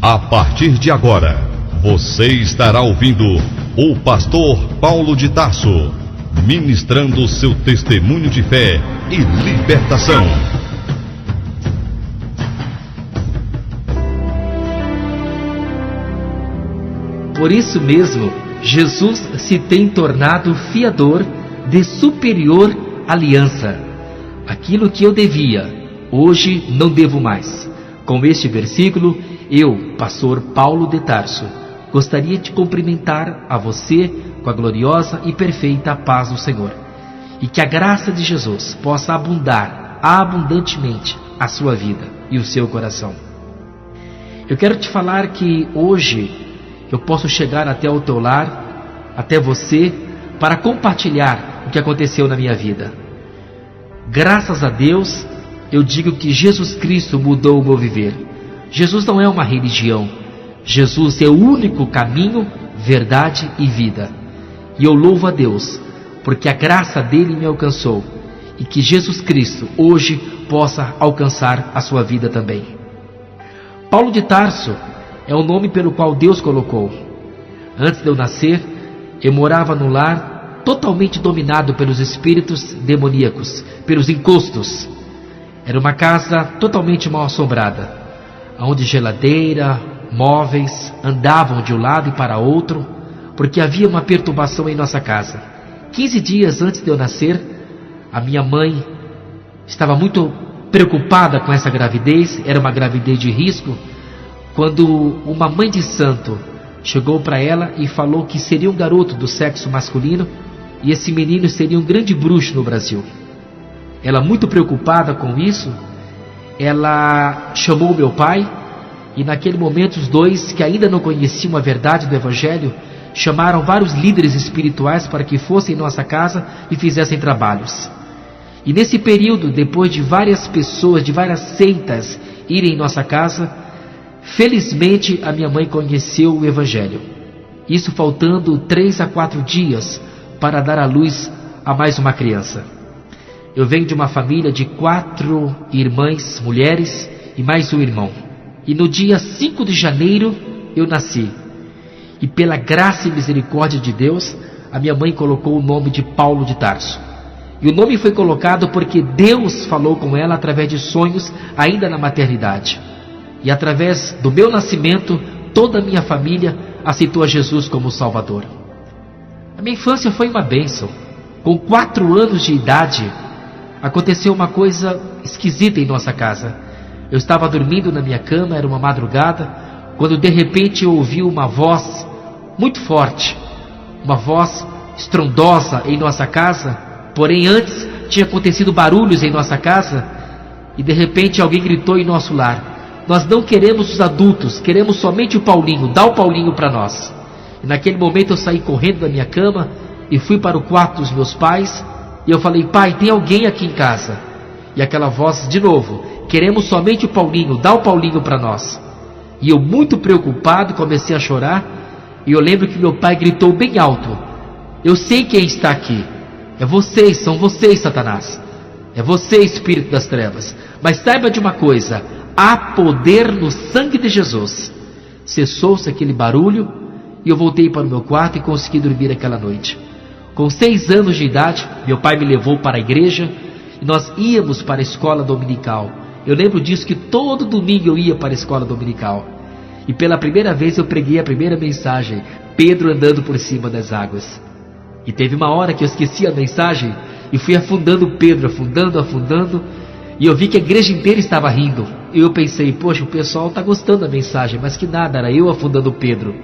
A partir de agora, você estará ouvindo o pastor Paulo de Tarso, ministrando seu testemunho de fé e libertação. Por isso mesmo, Jesus se tem tornado fiador de superior aliança. Aquilo que eu devia, hoje não devo mais. Com este versículo, eu, pastor Paulo de Tarso, gostaria de cumprimentar a você com a gloriosa e perfeita paz do Senhor. E que a graça de Jesus possa abundar abundantemente a sua vida e o seu coração. Eu quero te falar que hoje eu posso chegar até o teu lar, até você, para compartilhar o que aconteceu na minha vida. Graças a Deus, eu digo que Jesus Cristo mudou o meu viver. Jesus não é uma religião. Jesus é o único caminho, verdade e vida. E eu louvo a Deus, porque a graça dele me alcançou, e que Jesus Cristo hoje possa alcançar a sua vida também. Paulo de Tarso é o nome pelo qual Deus colocou. Antes de eu nascer, eu morava num lar totalmente dominado pelos espíritos demoníacos, pelos encostos. Era uma casa totalmente mal assombrada, onde geladeira, móveis andavam de um lado e para outro, porque havia uma perturbação em nossa casa. 15 dias antes de eu nascer, a minha mãe estava muito preocupada com essa gravidez, era uma gravidez de risco, quando uma mãe de santo chegou para ela e falou que seria um garoto do sexo masculino e esse menino seria um grande bruxo no Brasil. Ela, muito preocupada com isso, ela chamou meu pai e naquele momento os dois, que ainda não conheciam a verdade do Evangelho, chamaram vários líderes espirituais para que fossem em nossa casa e fizessem trabalhos. E nesse período, depois de várias pessoas, de várias seitas irem em nossa casa, felizmente a minha mãe conheceu o Evangelho. Isso faltando 3 a 4 dias para dar à luz a mais uma criança. Eu venho de uma família de 4 irmãs, mulheres e mais um irmão. E no dia 5 de janeiro eu nasci. E pela graça e misericórdia de Deus, a minha mãe colocou o nome de Paulo de Tarso. E o nome foi colocado porque Deus falou com ela através de sonhos ainda na maternidade. E através do meu nascimento, toda a minha família aceitou a Jesus como Salvador. A minha infância foi uma bênção. Com 4 anos de idade, aconteceu uma coisa esquisita em nossa casa. Eu estava dormindo na minha cama, era uma madrugada, quando de repente eu ouvi uma voz muito forte, uma voz estrondosa em nossa casa. Porém antes tinha acontecido barulhos em nossa casa e de repente alguém gritou em nosso lar: nós não queremos os adultos, queremos somente o Paulinho, dá o Paulinho para nós. E naquele momento eu saí correndo da minha cama e fui para o quarto dos meus pais e eu falei: pai, tem alguém aqui em casa? E aquela voz de novo: queremos somente o Paulinho, dá o Paulinho para nós. E eu, muito preocupado, comecei a chorar e eu lembro que meu pai gritou bem alto: eu sei quem está aqui, é vocês, são vocês, Satanás, é você, espírito das trevas, mas saiba de uma coisa, há poder no sangue de Jesus. Cessou-se aquele barulho e eu voltei para o meu quarto e consegui dormir aquela noite. Com 6 anos de idade, meu pai me levou para a igreja e nós íamos para a escola dominical. Eu lembro disso, que todo domingo eu ia para a escola dominical. E pela primeira vez eu preguei a primeira mensagem, Pedro andando por cima das águas. E teve uma hora que eu esqueci a mensagem e fui afundando Pedro, afundando, e eu vi que a igreja inteira estava rindo. E eu pensei: poxa, o pessoal está gostando da mensagem, mas que nada, era eu afundando Pedro.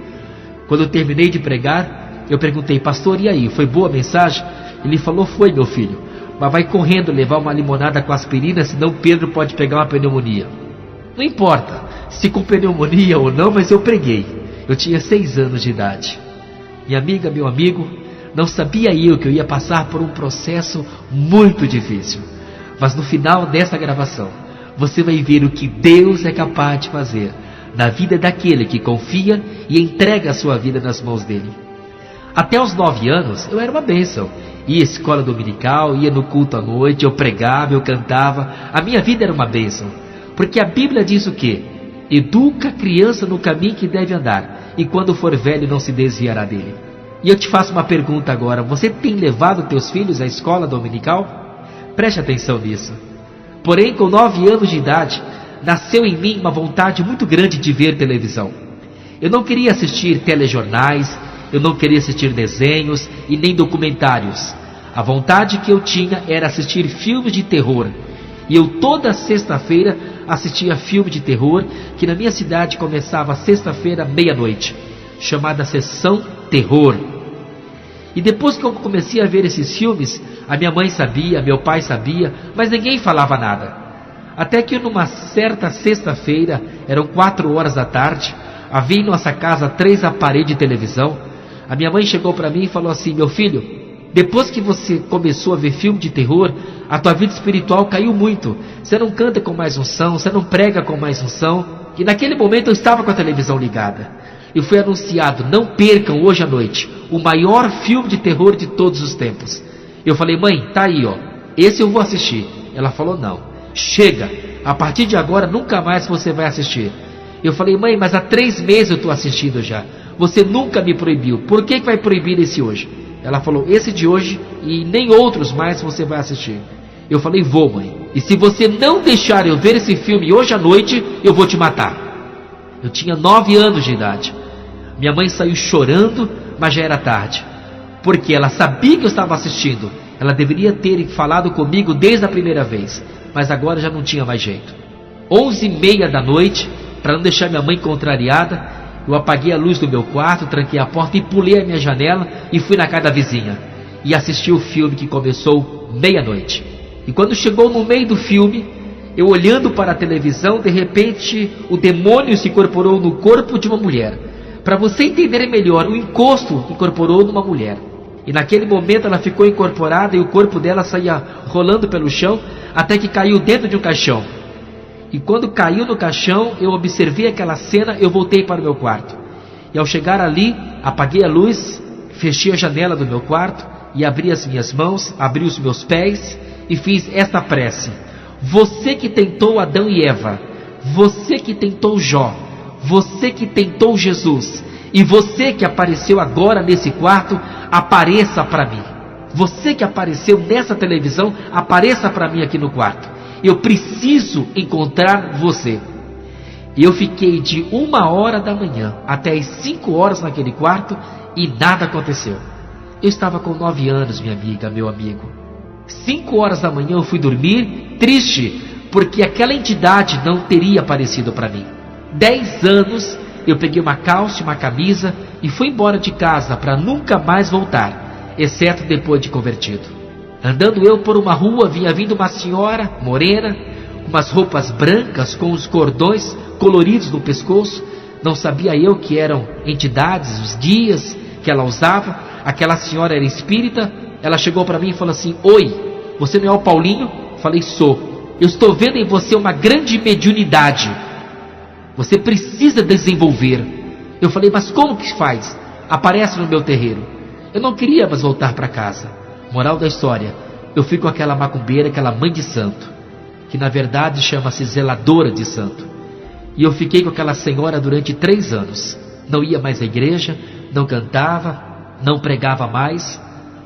Quando eu terminei de pregar, eu perguntei: pastor, e aí, foi boa a mensagem? Ele falou: foi, meu filho, mas vai correndo levar uma limonada com aspirina, senão Pedro pode pegar uma pneumonia. Não importa se com pneumonia ou não, mas eu preguei. Eu tinha 6 anos de idade. Minha amiga, meu amigo, não sabia eu que eu ia passar por um processo muito difícil. Mas no final dessa gravação, você vai ver o que Deus é capaz de fazer na vida daquele que confia e entrega a sua vida nas mãos dele. Até os 9 anos eu era uma bênção. Ia à escola dominical, ia no culto à noite, eu pregava, eu cantava. A minha vida era uma bênção. Porque a Bíblia diz o quê? Educa a criança no caminho que deve andar, e quando for velho não se desviará dele. E eu te faço uma pergunta agora: você tem levado teus filhos à escola dominical? Preste atenção nisso. Porém, com 9 anos de idade, nasceu em mim uma vontade muito grande de ver televisão. Eu não queria assistir telejornais, eu não queria assistir desenhos e nem documentários. A vontade que eu tinha era assistir filmes de terror. E eu toda sexta-feira assistia filme de terror, que na minha cidade começava sexta-feira, meia-noite, chamada Sessão Terror. E depois que eu comecei a ver esses filmes, a minha mãe sabia, meu pai sabia, mas ninguém falava nada. Até que numa certa sexta-feira, eram 4 horas da tarde, havia em nossa casa 3 aparelhos de televisão. A minha mãe chegou para mim e falou assim: meu filho, depois que você começou a ver filme de terror, a tua vida espiritual caiu muito. Você não canta com mais unção, você não prega com mais unção. E naquele momento eu estava com a televisão ligada. E foi anunciado: não percam hoje à noite o maior filme de terror de todos os tempos. Eu falei: mãe, tá aí, ó, esse eu vou assistir. Ela falou: não, chega, a partir de agora nunca mais você vai assistir. Eu falei: mãe, mas há 3 meses eu estou assistindo já, você nunca me proibiu, por que vai proibir esse hoje? Ela falou: esse de hoje e nem outros mais você vai assistir. Eu falei: vou, mãe, e se você não deixar eu ver esse filme hoje à noite, eu vou te matar. Eu tinha 9 anos de idade. Minha mãe saiu chorando, mas já era tarde, porque ela sabia que eu estava assistindo. Ela deveria ter falado comigo desde a primeira vez, mas agora já não tinha mais jeito. 11h30 da noite, para não deixar minha mãe contrariada, eu apaguei a luz do meu quarto, tranquei a porta e pulei a minha janela e fui na casa da vizinha e assisti o filme, que começou meia-noite. E quando chegou no meio do filme, eu olhando para a televisão, de repente o demônio se incorporou no corpo de uma mulher. Para você entender melhor, o encosto incorporou numa mulher. E naquele momento ela ficou incorporada e o corpo dela saía rolando pelo chão até que caiu dentro de um caixão. E quando caiu no caixão, eu observei aquela cena, eu voltei para o meu quarto. E ao chegar ali, apaguei a luz, fechei a janela do meu quarto e abri as minhas mãos, abri os meus pés e fiz esta prece: você que tentou Adão e Eva, você que tentou Jó, você que tentou Jesus, e você que apareceu agora nesse quarto, apareça para mim. Você que apareceu nessa televisão, apareça para mim aqui no quarto. Eu preciso encontrar você. E eu fiquei de 1h da manhã até as 5 horas naquele quarto e nada aconteceu. Eu estava com 9 anos, minha amiga, meu amigo. 5 horas da manhã eu fui dormir triste, porque aquela entidade não teria aparecido para mim. 10 anos eu peguei uma calça e uma camisa e fui embora de casa para nunca mais voltar, exceto depois de convertido. Andando eu por uma rua, vinha vindo uma senhora morena, com umas roupas brancas com os cordões coloridos no pescoço. Não sabia eu que eram entidades, os guias que ela usava. Aquela senhora era espírita. Ela chegou para mim e falou assim: oi, você não é o Paulinho? Falei: sou. Eu estou vendo em você uma grande mediunidade. Você precisa desenvolver. Eu falei: mas como que faz? Aparece no meu terreiro. Eu não queria mais voltar para casa. Moral da história: eu fui com aquela macumbeira, aquela mãe de santo, que na verdade chama-se zeladora de santo. E eu fiquei com aquela senhora durante 3 anos. Não ia mais à igreja, não cantava, não pregava mais,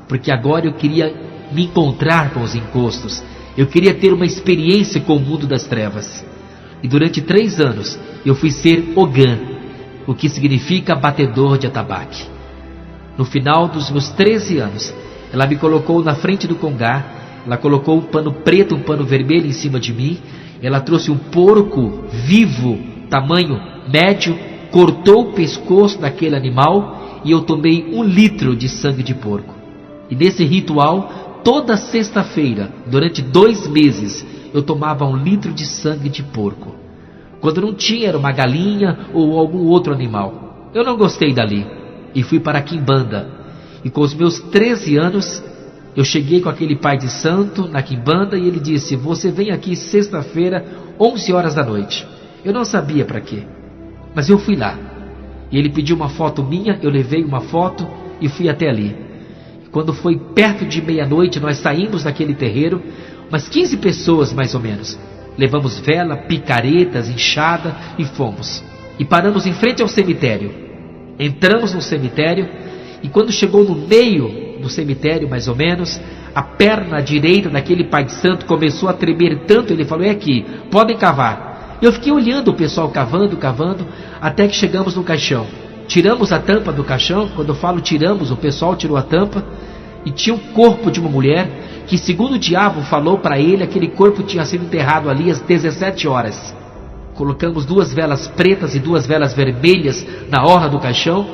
porque agora eu queria me encontrar com os encostos. Eu queria ter uma experiência com o mundo das trevas. E durante 3 anos eu fui ser Ogã, o que significa batedor de atabaque. No final dos meus 13 anos, ela me colocou na frente do congá. Ela colocou um pano preto, um pano vermelho em cima de mim. Ela trouxe um porco vivo, tamanho médio, cortou o pescoço daquele animal e eu tomei 1 litro de sangue de porco. E nesse ritual, toda sexta-feira, durante 2 meses, eu tomava 1 litro de sangue de porco. Quando não tinha, era uma galinha ou algum outro animal. Eu não gostei dali e fui para a quimbanda. E com os meus 13 anos, eu cheguei com aquele pai de santo na quimbanda e ele disse: você vem aqui sexta-feira, 11 horas da noite. Eu não sabia para quê, mas eu fui lá. E ele pediu uma foto minha, eu levei uma foto e fui até ali. Quando foi perto de meia-noite, nós saímos daquele terreiro, umas 15 pessoas mais ou menos. Levamos vela, picaretas, enxada e fomos. E paramos em frente ao cemitério. Entramos no cemitério e quando chegou no meio do cemitério, mais ou menos, a perna direita daquele pai de santo começou a tremer tanto, ele falou: é aqui, podem cavar. Eu fiquei olhando o pessoal cavando, até que chegamos no caixão. Tiramos a tampa do caixão. Quando eu falo tiramos, o pessoal tirou a tampa e tinha o corpo de uma mulher que, segundo o diabo falou para ele, aquele corpo tinha sido enterrado ali às 17 horas. Colocamos 2 velas pretas e 2 velas vermelhas na orla do caixão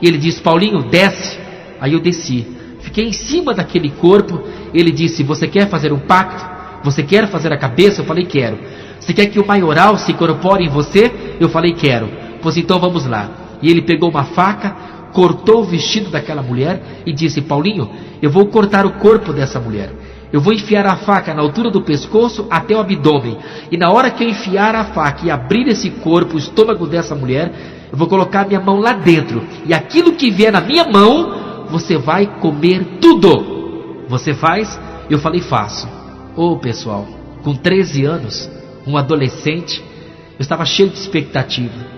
e ele disse: Paulinho, desce. Aí eu desci, fiquei em cima daquele corpo. Ele disse: você quer fazer um pacto? Você quer fazer a cabeça? Eu falei: quero. Você quer que o maioral se incorpore em você? Eu falei: quero. Pois então vamos lá. E ele pegou uma faca, cortou o vestido daquela mulher e disse: Paulinho, eu vou cortar o corpo dessa mulher. Eu vou enfiar a faca na altura do pescoço até o abdômen. E na hora que eu enfiar a faca e abrir esse corpo, o estômago dessa mulher, eu vou colocar minha mão lá dentro. E aquilo que vier na minha mão, você vai comer tudo. Você faz? Eu falei: faço. Ô pessoal, com 13 anos, um adolescente, eu estava cheio de expectativa.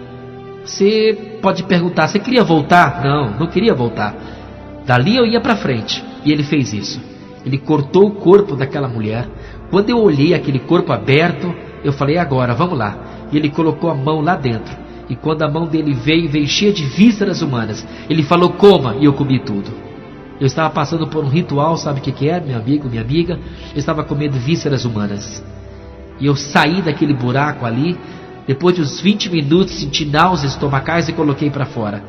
Você pode perguntar: você queria voltar? Não queria voltar. Dali eu ia para frente. E ele fez isso. Ele cortou o corpo daquela mulher. Quando eu olhei aquele corpo aberto, eu falei: agora, vamos lá. E ele colocou a mão lá dentro. E quando a mão dele veio cheia de vísceras humanas, ele falou: coma, e eu comi tudo. Eu estava passando por um ritual, sabe o que é, meu amigo, minha amiga? Eu estava comendo vísceras humanas. E eu saí daquele buraco ali, depois de uns 20 minutos, senti náuseas estomacais e coloquei para fora.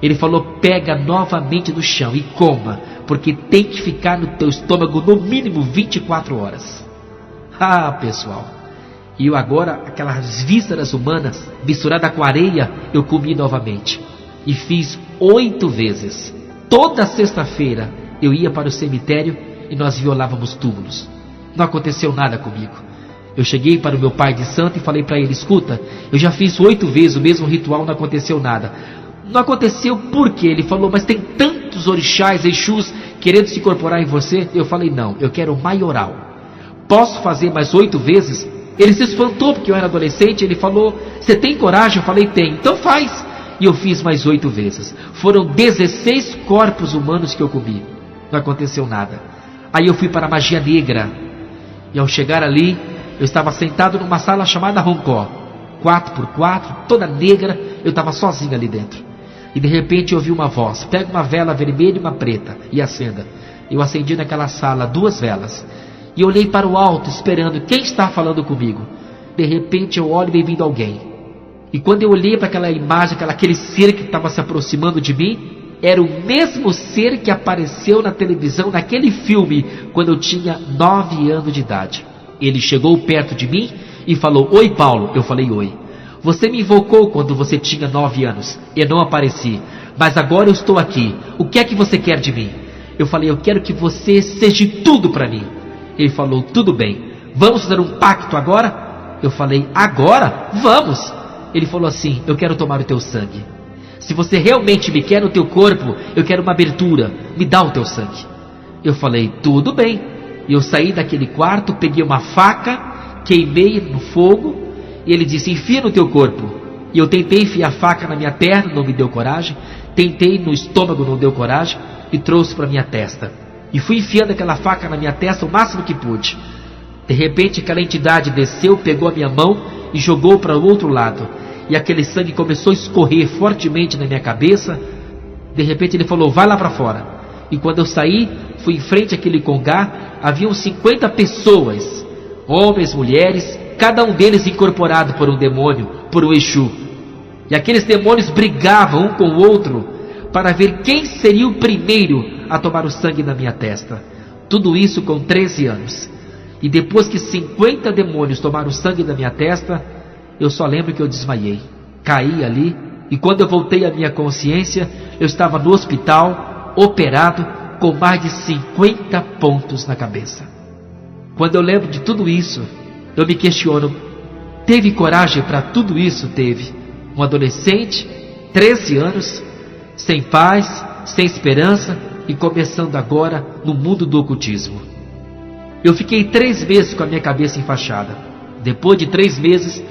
Ele falou: pega novamente do chão e coma, porque tem que ficar no teu estômago no mínimo 24 horas. Ah, pessoal, e eu agora, aquelas vísceras humanas, misturada com areia, eu comi novamente. E fiz 8 vezes. Toda sexta-feira eu ia para o cemitério e nós violávamos túmulos. Não aconteceu nada comigo. Eu cheguei para o meu pai de santo e falei para ele: escuta, eu já fiz 8 vezes o mesmo ritual, não aconteceu nada. Não aconteceu por quê? Ele falou: mas tem tantos orixás, exus, querendo se incorporar em você. Eu falei: não, eu quero o maioral. Posso fazer mais 8 vezes? Ele se espantou porque eu era adolescente. Ele falou: você tem coragem? Eu falei: tem. Então faz. E eu fiz mais 8 vezes. Foram 16 corpos humanos que eu comi. Não aconteceu nada. Aí eu fui para a magia negra. E ao chegar ali, eu estava sentado numa sala chamada Roncó, 4x4, toda negra. Eu estava sozinho ali dentro. E de repente eu ouvi uma voz: pega uma vela vermelha e uma preta e acenda. Eu acendi naquela sala 2 velas. E olhei para o alto esperando quem está falando comigo. De repente eu olho e vem vindo alguém. E quando eu olhei para aquela imagem, aquele ser que estava se aproximando de mim, era o mesmo ser que apareceu na televisão, naquele filme, quando eu tinha 9 anos de idade. Ele chegou perto de mim e falou: oi, Paulo. Eu falei: oi. Você me invocou quando você tinha 9 anos. Eu não apareci, mas agora eu estou aqui. O que é que você quer de mim? Eu falei: eu quero que você seja tudo para mim. Ele falou: tudo bem. Vamos fazer um pacto agora? Eu falei: agora? Vamos. Ele falou assim: eu quero tomar o teu sangue. Se você realmente me quer no teu corpo, eu quero uma abertura. Me dá o teu sangue. Eu falei: tudo bem. Eu saí daquele quarto, peguei uma faca, queimei no fogo. E ele disse: enfia no teu corpo. E eu tentei enfiar a faca na minha perna, não me deu coragem. Tentei no estômago, não deu coragem. E trouxe para minha testa. E fui enfiando aquela faca na minha testa o máximo que pude. De repente aquela entidade desceu, pegou a minha mão e jogou para o outro lado. E aquele sangue começou a escorrer fortemente na minha cabeça. De repente ele falou: vai lá para fora. E quando eu saí, fui em frente àquele congá. Haviam 50 pessoas, homens, mulheres, cada um deles incorporado por um demônio, por um Exu. E aqueles demônios brigavam um com o outro para ver quem seria o primeiro a tomar o sangue da minha testa. Tudo isso com 13 anos. E depois que 50 demônios tomaram o sangue da minha testa, eu só lembro que eu desmaiei. Caí ali, e quando eu voltei à minha consciência, eu estava no hospital, operado, com mais de 50 pontos na cabeça. Quando eu lembro de tudo isso, eu me questiono: teve coragem para tudo isso? Teve. Um adolescente, 13 anos, sem paz, sem esperança e começando agora no mundo do ocultismo. Eu fiquei 3 meses com a minha cabeça enfaixada. Depois de 3 meses,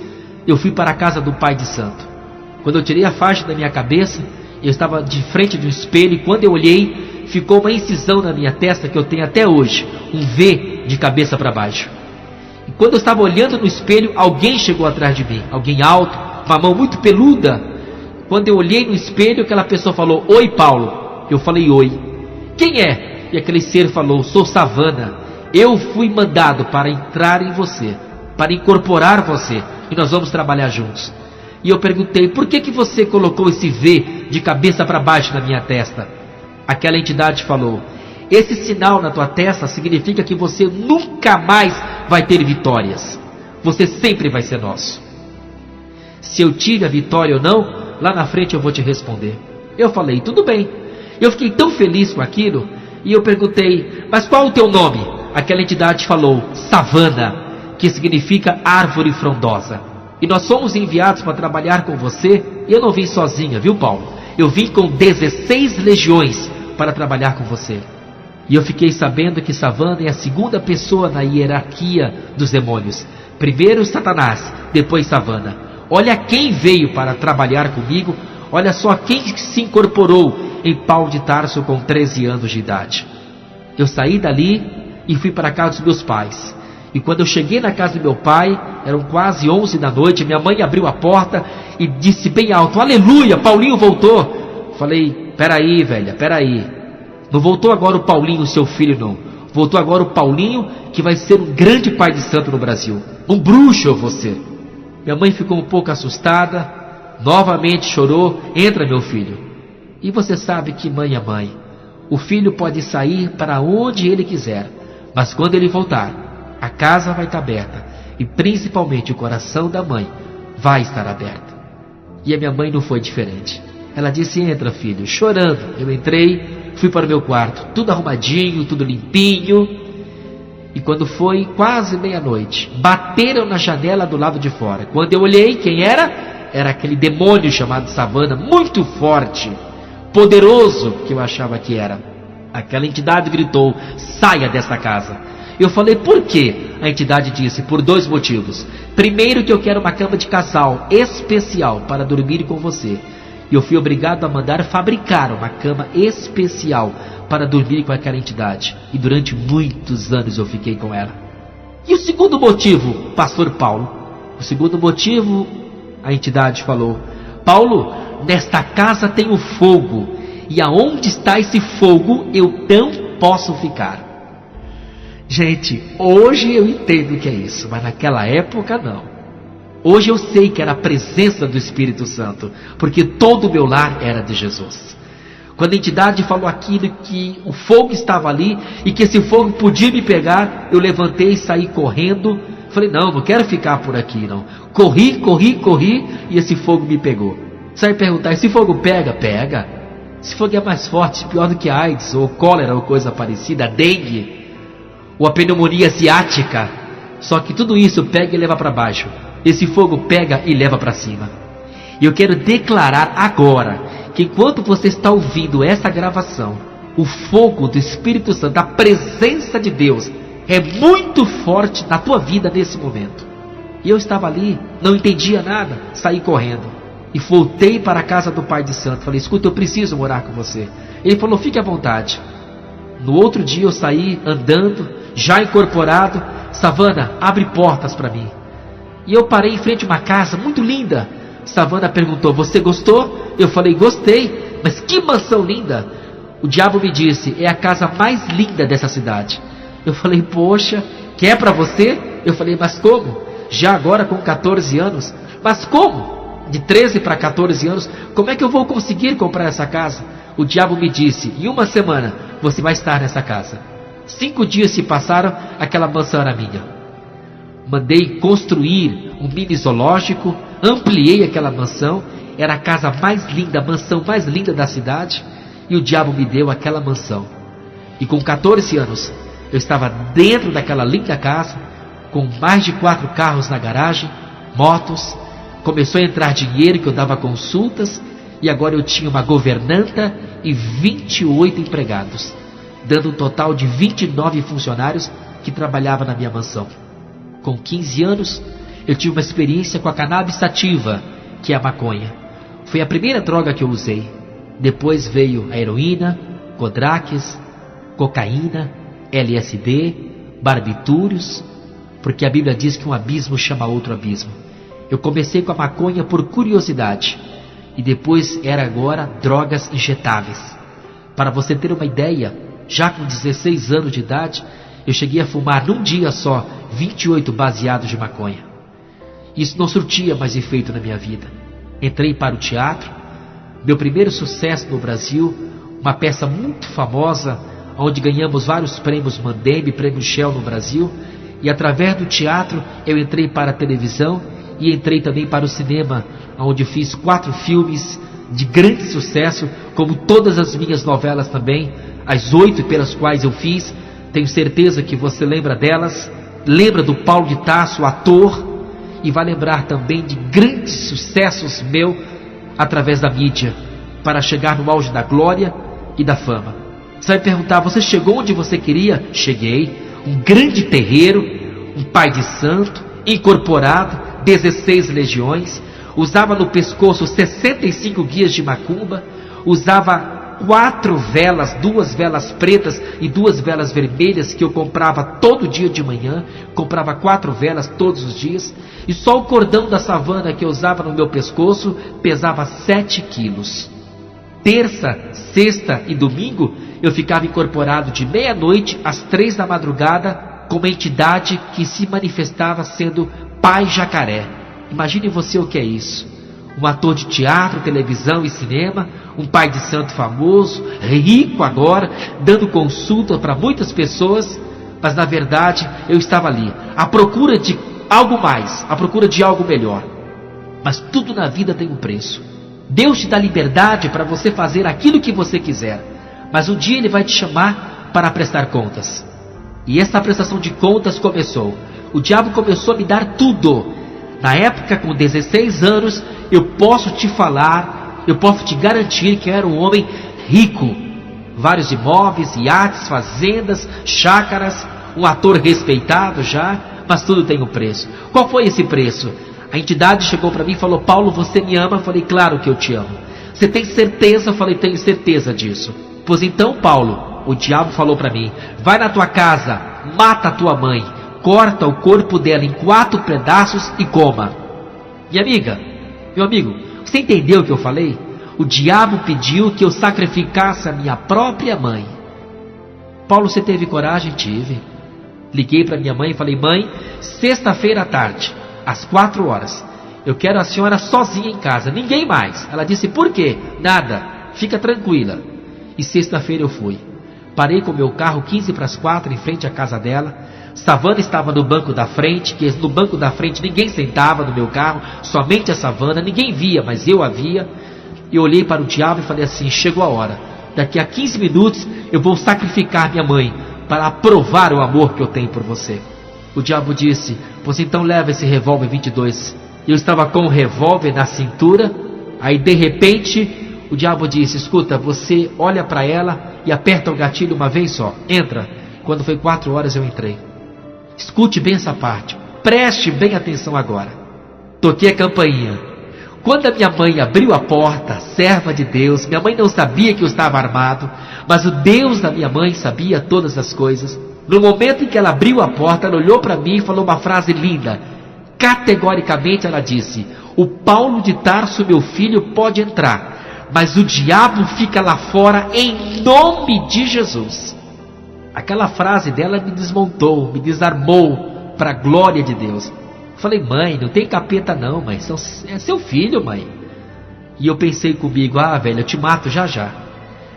eu fui para a casa do pai de santo. Quando eu tirei a faixa da minha cabeça, eu estava de frente de um espelho e quando eu olhei, ficou uma incisão na minha testa que eu tenho até hoje, um V de cabeça para baixo. E quando eu estava olhando no espelho, alguém chegou atrás de mim, alguém alto, uma mão muito peluda. Quando eu olhei no espelho, aquela pessoa falou: "Oi, Paulo." Eu falei: "Oi." "Quem é?" E aquele ser falou: "Sou Savana. Eu fui mandado para entrar em você, para incorporar você, e nós vamos trabalhar juntos." E eu perguntei: "Por que você colocou esse V de cabeça para baixo na minha testa?" Aquela entidade falou: "Esse sinal na tua testa significa que você nunca mais vai ter vitórias. Você sempre vai ser nosso. Se eu tive a vitória ou não, lá na frente eu vou te responder." Eu falei: "Tudo bem." Eu fiquei tão feliz com aquilo, e eu perguntei: "Mas qual o teu nome?" Aquela entidade falou: "Savana, que significa árvore frondosa. E nós somos enviados para trabalhar com você." E eu não vim sozinha, viu, Paulo? Eu vim com 16 legiões para trabalhar com você. E eu fiquei sabendo que Savana é a segunda pessoa na hierarquia dos demônios. Primeiro Satanás, depois Savana. Olha quem veio para trabalhar comigo. Olha só quem se incorporou em Paulo de Tarso com 13 anos de idade. Eu saí dali e fui para a casa dos meus pais. E quando eu cheguei na casa do meu pai, eram quase 11 da noite, minha mãe abriu a porta e disse bem alto: "Aleluia, Paulinho voltou." Falei: "Peraí, velha, peraí. Não voltou agora o Paulinho, seu filho, não. Voltou agora o Paulinho, que vai ser um grande pai de santo no Brasil. Um bruxo você." Minha mãe ficou um pouco assustada, novamente chorou: "Entra, meu filho." E você sabe que mãe é mãe. O filho pode sair para onde ele quiser, mas quando ele voltar, a casa vai estar aberta, e principalmente o coração da mãe vai estar aberto. E a minha mãe não foi diferente. Ela disse: "Entra, filho." Chorando, eu entrei, fui para o meu quarto, tudo arrumadinho, tudo limpinho. E quando foi quase meia-noite, bateram na janela do lado de fora. Quando eu olhei, quem era? Era aquele demônio chamado Savana, muito forte, poderoso, que eu achava que era. Aquela entidade gritou: "Saia desta casa." Eu falei: "Por quê?" A entidade disse: "Por 2 motivos. Primeiro, que eu quero uma cama de casal especial para dormir com você." E eu fui obrigado a mandar fabricar uma cama especial para dormir com aquela entidade. E durante muitos anos eu fiquei com ela. E o segundo motivo, pastor Paulo? O segundo motivo, a entidade falou: "Paulo, nesta casa tem o fogo, e aonde está esse fogo eu não posso ficar." Gente, hoje eu entendo o que é isso, mas naquela época não. Hoje eu sei que era a presença do Espírito Santo, porque todo o meu lar era de Jesus. Quando a entidade falou aquilo, que o fogo estava ali e que esse fogo podia me pegar, eu levantei e saí correndo. Falei: "Não quero ficar por aqui não." Corri e esse fogo me pegou. Você vai perguntar: esse fogo pega? Pega. Esse fogo é mais forte, pior do que a AIDS, ou cólera, ou coisa parecida, dengue, ou a pneumonia asiática. Só que tudo isso pega e leva para baixo. Esse fogo pega e leva para cima. E eu quero declarar agora que enquanto você está ouvindo essa gravação, o fogo do Espírito Santo, a presença de Deus, é muito forte na tua vida nesse momento. E eu estava ali, não entendia nada, saí correndo e voltei para a casa do pai de santo. Falei: "Escuta, eu preciso morar com você." Ele falou: "Fique à vontade." No outro dia eu saí andando, já incorporado. "Savana, abre portas para mim." E eu parei em frente a uma casa muito linda. Savana perguntou: "Você gostou?" Eu falei: "Gostei, mas que mansão linda." O diabo me disse: "É a casa mais linda dessa cidade." Eu falei: "Poxa, que é para você?" Eu falei: "Mas como? Já agora com 14 anos? Mas como? De 13 para 14 anos, como é que eu vou conseguir comprar essa casa?" O diabo me disse: "Em 1 semana você vai estar nessa casa." 5 dias se passaram, aquela mansão era minha. Mandei construir um mini zoológico, ampliei aquela mansão, era a casa mais linda, a mansão mais linda da cidade, e o diabo me deu aquela mansão. E com 14 anos, eu estava dentro daquela linda casa, com mais de 4 carros na garagem, motos, começou a entrar dinheiro que eu dava consultas, e agora eu tinha uma governanta e 28 empregados, dando um total de 29 funcionários que trabalhavam na minha mansão. Com 15 anos, eu tive uma experiência com a cannabis sativa, que é a maconha. Foi a primeira droga que eu usei. Depois veio a heroína, Codraques, cocaína, LSD, barbitúrios, porque a Bíblia diz que um abismo chama outro abismo. Eu comecei com a maconha por curiosidade, e depois era agora drogas injetáveis. Para você ter uma ideia, já com 16 anos de idade, eu cheguei a fumar num dia só 28 baseados de maconha. Isso não surtia mais efeito na minha vida. Entrei para o teatro, meu primeiro sucesso no Brasil, uma peça muito famosa, onde ganhamos vários prêmios Mandembe, prêmio Shell no Brasil, e através do teatro eu entrei para a televisão e entrei também para o cinema, onde fiz 4 filmes de grande sucesso, como todas as minhas novelas também, as 8 pelas quais eu fiz. Tenho certeza que você lembra delas, lembra do Paulo de Tarso, ator, e vai lembrar também de grandes sucessos meu através da mídia, para chegar no auge da glória e da fama. Você vai perguntar, você chegou onde você queria? Cheguei, um grande terreiro, um pai de santo, incorporado, 16 legiões, usava no pescoço 65 guias de macumba, usava 4 velas, 2 velas pretas e 2 velas vermelhas que eu comprava todo dia de manhã, comprava 4 velas todos os dias, e só o cordão da savana que eu usava no meu pescoço pesava 7 quilos. Terça, sexta e domingo eu ficava incorporado de meia-noite às 3 da madrugada com uma entidade que se manifestava sendo Pai Jacaré. Imagine você o que é isso. Um ator de teatro, televisão e cinema, um pai de santo famoso, rico agora, dando consulta para muitas pessoas, mas na verdade eu estava ali, à procura de algo mais, à procura de algo melhor. Mas tudo na vida tem um preço. Deus te dá liberdade para você fazer aquilo que você quiser, mas um dia Ele vai te chamar para prestar contas. E essa prestação de contas começou. O diabo começou a me dar tudo. Na época, com 16 anos, eu posso te falar, eu posso te garantir que eu era um homem rico. Vários imóveis, iates, fazendas, chácaras, um ator respeitado já, mas tudo tem um preço. Qual foi esse preço? A entidade chegou para mim e falou, Paulo, você me ama? Eu falei, claro que eu te amo. Você tem certeza? Eu falei, tenho certeza disso. Pois então, Paulo, o diabo falou para mim, vai na tua casa, mata a tua mãe, corta o corpo dela em 4 pedaços e coma. Minha amiga, meu amigo, você entendeu o que eu falei? O diabo pediu que eu sacrificasse a minha própria mãe. Paulo, você teve coragem? Tive. Liguei para minha mãe e falei, mãe, sexta-feira à tarde, às 4 horas, eu quero a senhora sozinha em casa, ninguém mais. Ela disse, por quê? Nada, fica tranquila. E sexta-feira eu fui. Parei com o meu carro 15 para as 4 em frente à casa dela. Savana estava no banco da frente, que no banco da frente ninguém sentava no meu carro, somente a Savana, ninguém via, mas eu a via. E olhei para o diabo e falei assim, chegou a hora, daqui a 15 minutos eu vou sacrificar minha mãe, para provar o amor que eu tenho por você. O diabo disse, pois então leva esse revólver 22. Eu estava com o revólver na cintura, aí de repente o diabo disse, escuta, você olha para ela e aperta o gatilho uma vez só, entra. Quando foi 4 horas eu entrei. Escute bem essa parte, preste bem atenção agora. Toquei a campainha. Quando a minha mãe abriu a porta, serva de Deus, minha mãe não sabia que eu estava armado, mas o Deus da minha mãe sabia todas as coisas. No momento em que ela abriu a porta, ela olhou para mim e falou uma frase linda. Categoricamente ela disse, o Paulo de Tarso, meu filho, pode entrar, mas o diabo fica lá fora em nome de Jesus. Aquela frase dela me desmontou, me desarmou para a glória de Deus. Falei, mãe, não tem capeta não, mãe, é seu filho, mãe. E eu pensei comigo, velho, eu te mato já já.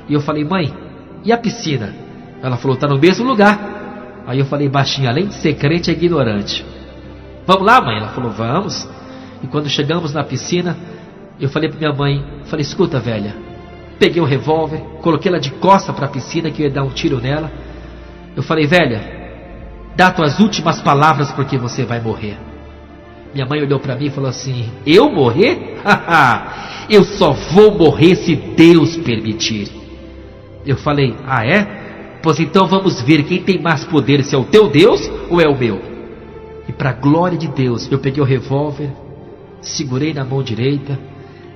E eu falei, mãe, e a piscina? Ela falou, tá no mesmo lugar. Aí eu falei baixinho, além de ser crente, é ignorante. Vamos lá, mãe? Ela falou, vamos. E quando chegamos na piscina, eu falei para minha mãe, falei, escuta, velha. Peguei o revólver, coloquei ela de costa para a piscina, que eu ia dar um tiro nela. Eu falei, velha, dá tuas últimas palavras porque você vai morrer. Minha mãe olhou para mim e falou assim, eu morrer? Eu só vou morrer se Deus permitir. Eu falei, é? Pois então vamos ver quem tem mais poder, se é o teu Deus ou é o meu. E para a glória de Deus, eu peguei o revólver, segurei na mão direita,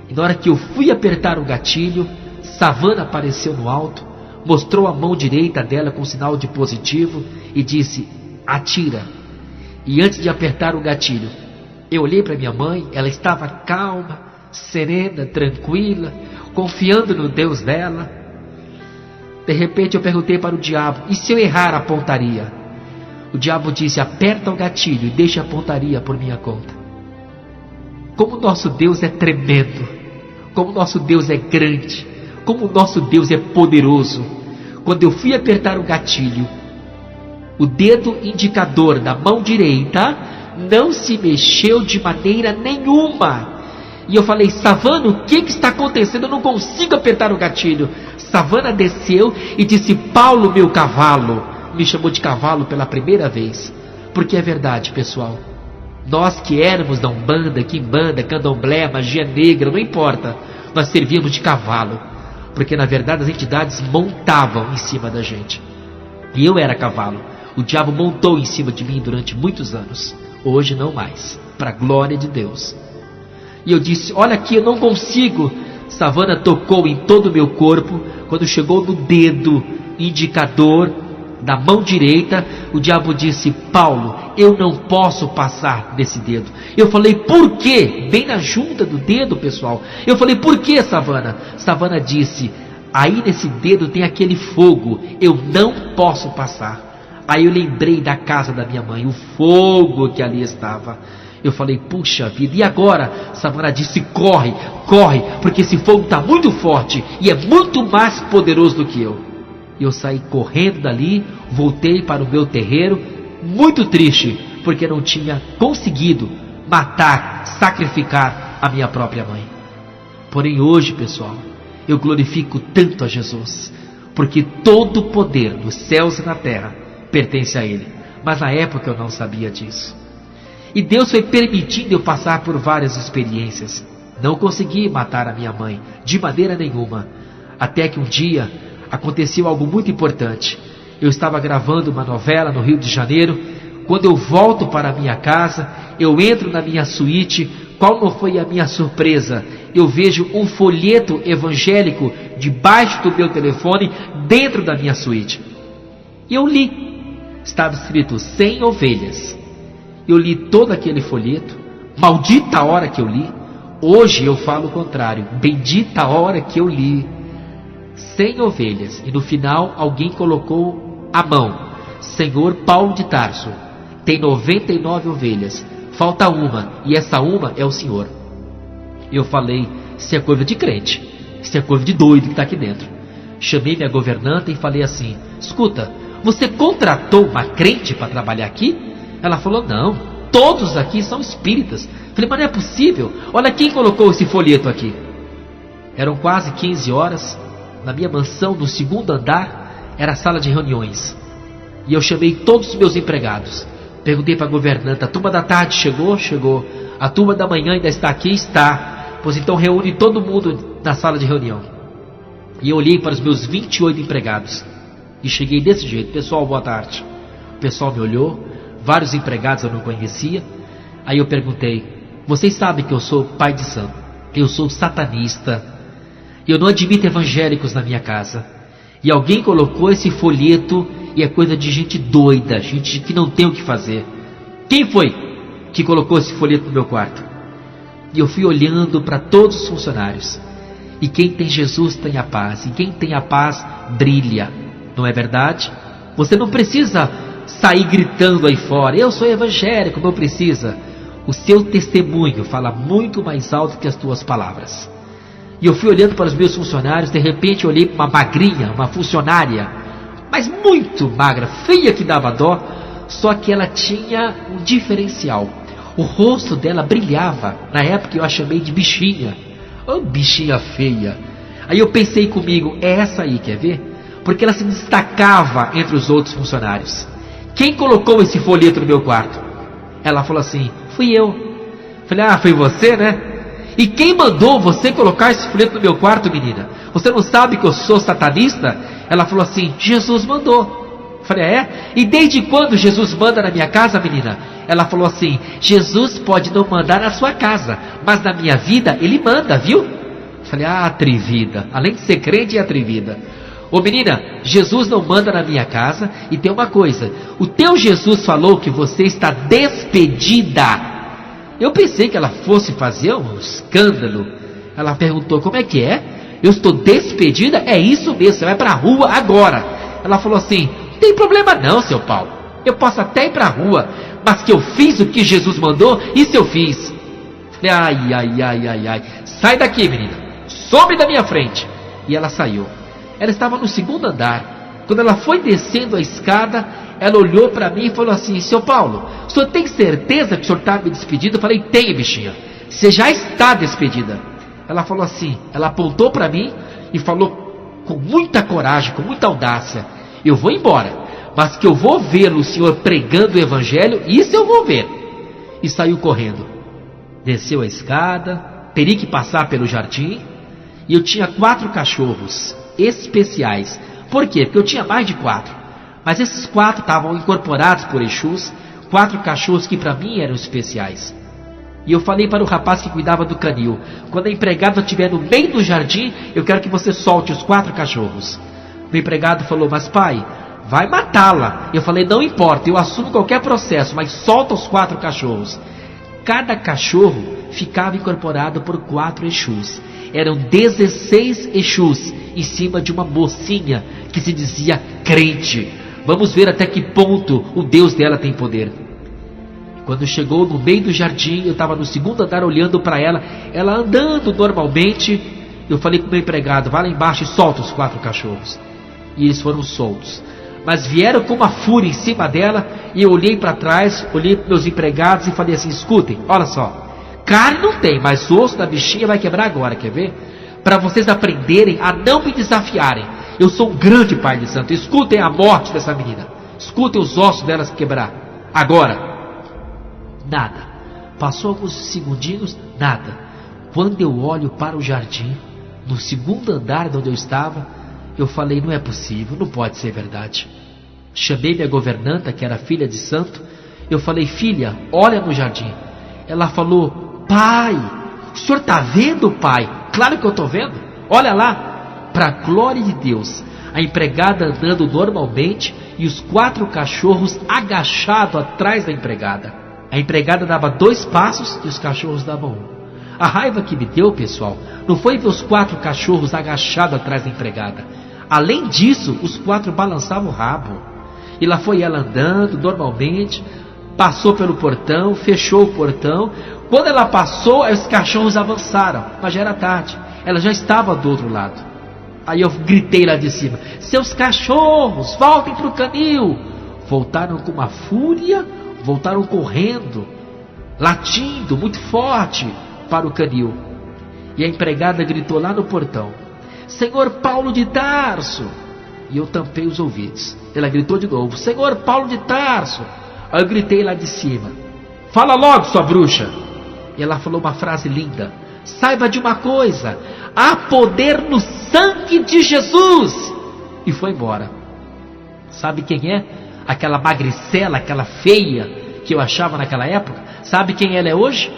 e na hora que eu fui apertar o gatilho, Savana apareceu no alto, mostrou a mão direita dela com sinal de positivo e disse: atira. E antes de apertar o gatilho, eu olhei para minha mãe, ela estava calma, serena, tranquila, confiando no Deus dela. De repente eu perguntei para o diabo: e se eu errar a pontaria? O diabo disse: aperta o gatilho e deixa a pontaria por minha conta. Como nosso Deus é tremendo, como nosso Deus é grande, como nosso Deus é poderoso. Quando eu fui apertar o gatilho, o dedo indicador da mão direita não se mexeu de maneira nenhuma. E eu falei: Savana, o que está acontecendo? Eu não consigo apertar o gatilho. Savana desceu e disse: Paulo, meu cavalo. Me chamou de cavalo pela primeira vez. Porque é verdade, pessoal. Nós que éramos da Umbanda, Quimbanda, Candomblé, magia negra, não importa, nós servíamos de cavalo. Porque na verdade as entidades montavam em cima da gente. E eu era cavalo. O diabo montou em cima de mim durante muitos anos. Hoje não mais, para a glória de Deus. E eu disse: olha aqui, eu não consigo. Savana tocou em todo o meu corpo. Quando chegou no dedo indicador da mão direita, o diabo disse: Paulo, eu não posso passar desse dedo. Eu falei: por quê? Bem na junta do dedo, pessoal. Eu falei: por quê, Savana? Savana disse: aí nesse dedo tem aquele fogo, eu não posso passar. Aí eu lembrei da casa da minha mãe, o fogo que ali estava. Eu falei: puxa vida, e agora? Savana disse: corre, corre, porque esse fogo está muito forte e é muito mais poderoso do que eu. E eu saí correndo dali, voltei para o meu terreiro, muito triste, porque não tinha conseguido matar, sacrificar a minha própria mãe. Porém hoje, pessoal, eu glorifico tanto a Jesus, porque todo o poder dos céus e na terra pertence a Ele. Mas na época eu não sabia disso. E Deus foi permitindo eu passar por várias experiências. Não consegui matar a minha mãe, de maneira nenhuma. Até que um dia aconteceu algo muito importante. Eu estava gravando uma novela no Rio de Janeiro. Quando eu volto para a minha casa, eu entro na minha suíte. Qual não foi a minha surpresa? Eu vejo um folheto evangélico debaixo do meu telefone, dentro da minha suíte. E eu li. Estava escrito 100 ovelhas. Eu li todo aquele folheto. Maldita a hora que eu li. Hoje eu falo o contrário. Bendita a hora que eu li. 100 ovelhas. E no final alguém colocou a mão: Senhor Paulo de Tarso, tem 99 ovelhas. Falta uma. E essa uma é o Senhor. Eu falei: isso é coisa de crente. Isso é coisa de doido que está aqui dentro. Chamei minha governanta e falei assim: escuta, você contratou uma crente para trabalhar aqui? Ela falou: não, todos aqui são espíritas. Falei: mas não é possível. Olha quem colocou esse folheto aqui. Eram quase 15 horas. Na minha mansão, no segundo andar, era a sala de reuniões. E eu chamei todos os meus empregados. Perguntei para a governanta: a turma da tarde chegou? Chegou. A turma da manhã ainda está aqui? Está. Pois então reúne todo mundo na sala de reunião. E eu olhei para os meus 28 empregados. E cheguei desse jeito: pessoal, boa tarde. O pessoal me olhou. Vários empregados eu não conhecia. Aí eu perguntei: vocês sabem que eu sou pai de santo, eu sou satanista, eu não admito evangélicos na minha casa. E alguém colocou esse folheto e é coisa de gente doida, gente que não tem o que fazer. Quem foi que colocou esse folheto no meu quarto? E eu fui olhando para todos os funcionários. E quem tem Jesus tem a paz. E quem tem a paz brilha. Não é verdade? Você não precisa sair gritando aí fora: eu sou evangélico. Não precisa. O seu testemunho fala muito mais alto que as tuas palavras. E eu fui olhando para os meus funcionários. De repente eu olhei para uma magrinha, uma funcionária, mas muito magra, feia que dava dó. Só que ela tinha um diferencial. O rosto dela brilhava. Na época eu a chamei de bichinha. Oh, bichinha feia. Aí eu pensei comigo: é essa aí, quer ver? Porque ela se destacava entre os outros funcionários. Quem colocou esse folheto no meu quarto? Ela falou assim: fui eu. Falei: ah, foi você, né? E quem mandou você colocar esse folheto no meu quarto, menina? Você não sabe que eu sou satanista? Ela falou assim: Jesus mandou. Falei, é? E desde quando Jesus manda na minha casa, menina? Ela falou assim, Jesus pode não mandar na sua casa, mas na minha vida ele manda, viu? Falei, atrevida, além de ser crente, é atrevida. Ô menina, Jesus não manda na minha casa. E tem uma coisa, o teu Jesus falou que você está despedida. Eu pensei que ela fosse fazer um escândalo. Ela perguntou, como é que é? Eu estou despedida? É isso mesmo, você vai pra rua agora. Ela falou assim, não tem problema não, seu Paulo, eu posso até ir pra rua, mas que eu fiz o que Jesus mandou, isso eu fiz. Falei, ai, sai daqui, menina, some da minha frente. E ela saiu. Ela estava no segundo andar. Quando ela foi descendo a escada, ela olhou para mim e falou assim, seu Paulo, o senhor tem certeza que o senhor está me despedindo? Eu falei, tenho, bichinha, você já está despedida. Ela falou assim, ela apontou para mim e falou com muita coragem, com muita audácia, eu vou embora, mas que eu vou ver o senhor pregando o evangelho, isso eu vou ver. E saiu correndo. Desceu a escada, teria que passar pelo jardim, e eu tinha 4 cachorros especiais. Por quê? Porque eu tinha mais de 4, mas esses 4 estavam incorporados por Exus, 4 cachorros que para mim eram especiais. E eu falei para o rapaz que cuidava do canil, quando a empregada estiver no meio do jardim, eu quero que você solte os 4 cachorros. O empregado falou, mas pai, vai matá-la. Eu falei, não importa, eu assumo qualquer processo, mas solta os 4 cachorros. Cada cachorro ficava incorporado por 4 Exus. Eram 16 Exus em cima de uma mocinha que se dizia crente. Vamos ver até que ponto o Deus dela tem poder. Quando chegou no meio do jardim, eu estava no segundo andar olhando para ela, ela andando normalmente. Eu falei com o meu empregado, vai lá embaixo e solta os 4 cachorros. E eles foram soltos. Mas vieram com uma fúria em cima dela, e eu olhei para trás, olhei para meus empregados e falei assim, escutem, olha só, carne não tem, mas o osso da bichinha vai quebrar agora, quer ver? Para vocês aprenderem a não me desafiarem. Eu sou um grande pai de santo, escutem a morte dessa menina, escutem os ossos delas quebrar, agora. Nada. Passou alguns segundinhos, nada. Quando eu olho para o jardim, no segundo andar de onde eu estava, eu falei, não é possível, não pode ser verdade. Chamei minha governanta, que era filha de santo. Eu falei, filha, olha no jardim. Ela falou, pai, o senhor está vendo, pai? Claro que eu estou vendo. Olha lá, para a glória de Deus, a empregada andando normalmente e os 4 cachorros agachados atrás da empregada. A empregada dava 2 passos e os cachorros davam 1. A raiva que me deu, pessoal, não foi ver os 4 cachorros agachados atrás da empregada. Além disso, os 4 balançavam o rabo. E lá foi ela andando normalmente, passou pelo portão, fechou o portão. Quando ela passou, os cachorros avançaram, mas já era tarde. Ela já estava do outro lado. Aí eu gritei lá de cima, seus cachorros, voltem para o canil. Voltaram com uma fúria, voltaram correndo, latindo muito forte para o canil. E a empregada gritou lá no portão, Senhor Paulo de Tarso. E eu tampei os ouvidos. Ela gritou de novo, Senhor Paulo de Tarso. Aí eu gritei lá de cima, fala logo, sua bruxa. E ela falou uma frase linda, saiba de uma coisa, há poder no sangue de Jesus. E foi embora. Sabe quem é? Aquela magricela, aquela feia que eu achava naquela época. Sabe quem ela é hoje?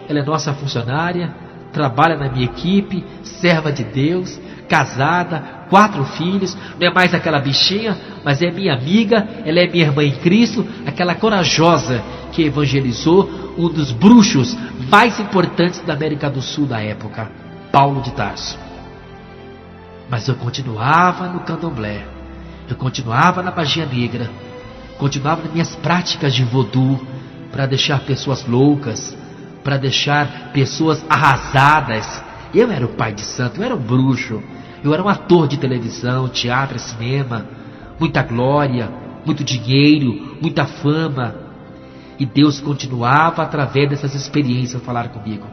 Ela é nossa funcionária, trabalha na minha equipe, serva de Deus, casada, 4 filhos. Não é mais aquela bichinha, mas é minha amiga. Ela é minha irmã em Cristo, aquela corajosa que evangelizou um dos bruxos mais importantes da América do Sul da época, Paulo de Tarso. Mas eu continuava no candomblé, eu continuava na magia negra, continuava nas minhas práticas de voodoo, para deixar pessoas loucas, para deixar pessoas arrasadas. Eu era o pai de santo, eu era um bruxo, eu era um ator de televisão, teatro, cinema, muita glória, muito dinheiro, muita fama. E Deus continuava através dessas experiências a falar comigo.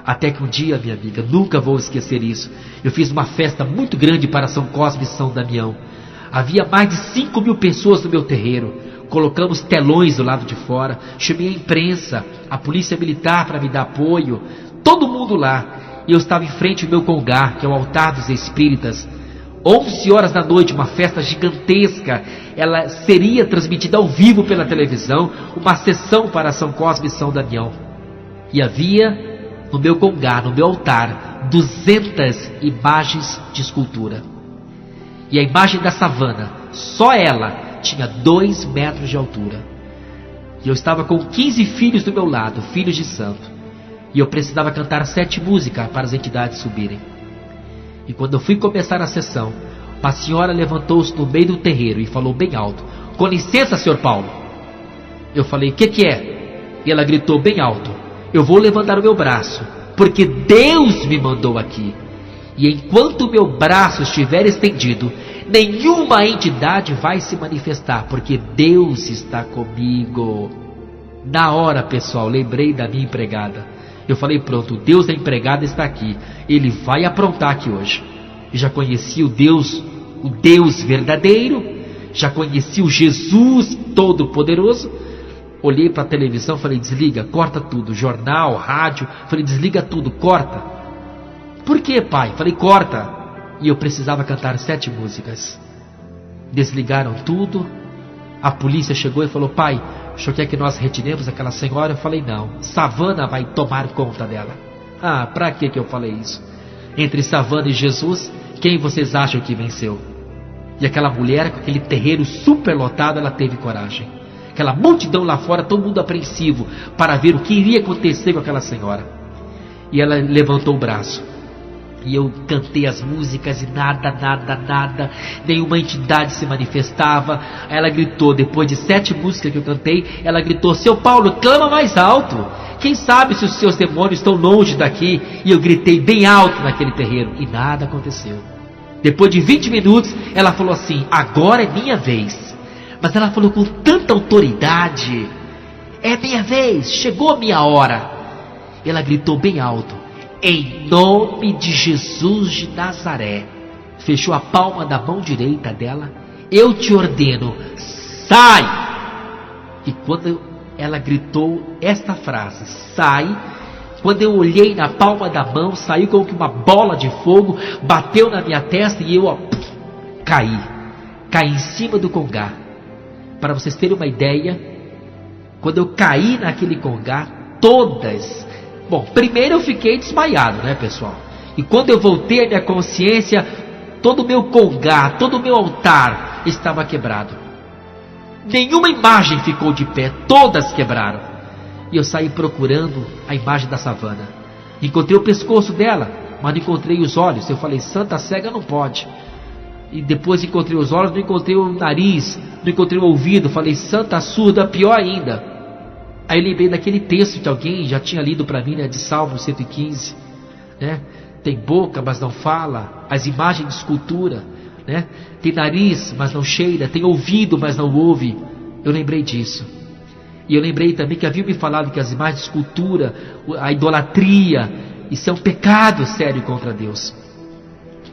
Até que um dia, minha amiga, nunca vou esquecer isso, eu fiz uma festa muito grande para São Cosme e São Damião. Havia mais de 5.000 pessoas no meu terreiro. Colocamos telões do lado de fora, chamei a imprensa, a polícia militar para me dar apoio, todo mundo lá. E eu estava em frente ao meu congá, que é o altar dos espíritas. 11 horas da noite, uma festa gigantesca. Ela seria transmitida ao vivo pela televisão, uma sessão para São Cosme e São Damião. E havia no meu congá, no meu altar, 200 imagens de escultura. E a imagem da savana, só ela, tinha 2 metros de altura. E eu estava com 15 filhos do meu lado, filhos de santo. E eu precisava cantar 7 músicas para as entidades subirem. E quando eu fui começar a sessão, uma senhora levantou-se no meio do terreiro e falou bem alto: "Com licença, Sr. Paulo." Eu falei: "O que é?" E ela gritou bem alto: "Eu vou levantar o meu braço, porque Deus me mandou aqui. E enquanto o meu braço estiver estendido, nenhuma entidade vai se manifestar, porque Deus está comigo." Na hora, pessoal, lembrei da minha empregada. Eu falei: pronto, o Deus da empregada está aqui. Ele vai aprontar aqui hoje. Eu já conheci o Deus verdadeiro, já conheci o Jesus Todo-Poderoso. Olhei para a televisão, falei: desliga, corta tudo, jornal, rádio. Falei: desliga tudo, corta. Por quê, pai? Falei: corta. E eu precisava cantar 7 músicas. Desligaram tudo. A polícia chegou e falou: pai, o senhor quer que nós retiremos aquela senhora? Eu falei: não, Savana vai tomar conta dela. Ah, pra que eu falei isso? Entre Savana e Jesus, quem vocês acham que venceu? E aquela mulher, com aquele terreiro super lotado, ela teve coragem. Aquela multidão lá fora, todo mundo apreensivo para ver o que iria acontecer com aquela senhora. E ela levantou o braço. E eu cantei as músicas e nada, nenhuma entidade se manifestava. Ela gritou, depois de 7 músicas que eu cantei, ela gritou: "Seu Paulo, clama mais alto. Quem sabe se os seus demônios estão longe daqui?" E eu gritei bem alto naquele terreiro e nada aconteceu. Depois de 20 minutos, ela falou assim: "Agora é minha vez." Mas ela falou com tanta autoridade: "É minha vez, chegou a minha hora." Ela gritou bem alto: "Em nome de Jesus de Nazaré." Fechou a palma da mão direita dela: "Eu te ordeno, sai!" E quando ela gritou esta frase, "sai", quando eu olhei na palma da mão, saiu como que uma bola de fogo, bateu na minha testa e eu caí em cima do congá. Para vocês terem uma ideia, quando eu caí naquele congá, bom, primeiro eu fiquei desmaiado, né, pessoal? E quando eu voltei à minha consciência, todo o meu congá, todo o meu altar estava quebrado. Nenhuma imagem ficou de pé, todas quebraram. E eu saí procurando a imagem da savana. Encontrei o pescoço dela, mas não encontrei os olhos. Eu falei: santa cega não pode. E depois encontrei os olhos, não encontrei o nariz, não encontrei o ouvido. Falei: santa surda, pior ainda. Aí lembrei daquele texto que alguém já tinha lido para mim, né, de Salmo 115, né? Tem boca, mas não fala. As imagens de escultura, né? Tem nariz, mas não cheira. Tem ouvido, mas não ouve. Eu lembrei disso. E eu lembrei também que havia me falado que as imagens de escultura, a idolatria, isso é um pecado sério contra Deus.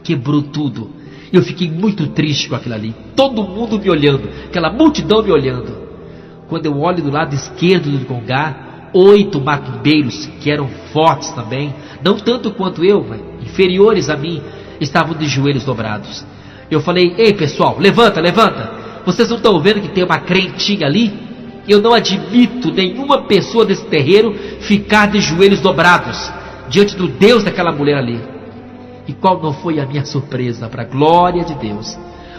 Quebrou tudo. Eu fiquei muito triste com aquilo ali. Todo mundo me olhando, aquela multidão me olhando. Quando eu olho do lado esquerdo do congá, 8 macumbeiros, que eram fortes também, não tanto quanto eu, mas inferiores a mim, estavam de joelhos dobrados. Eu falei: ei pessoal, levanta. Vocês não estão vendo que tem uma crentinha ali? Eu não admito nenhuma pessoa desse terreiro ficar de joelhos dobrados diante do Deus daquela mulher ali. E qual não foi a minha surpresa, para a glória de Deus,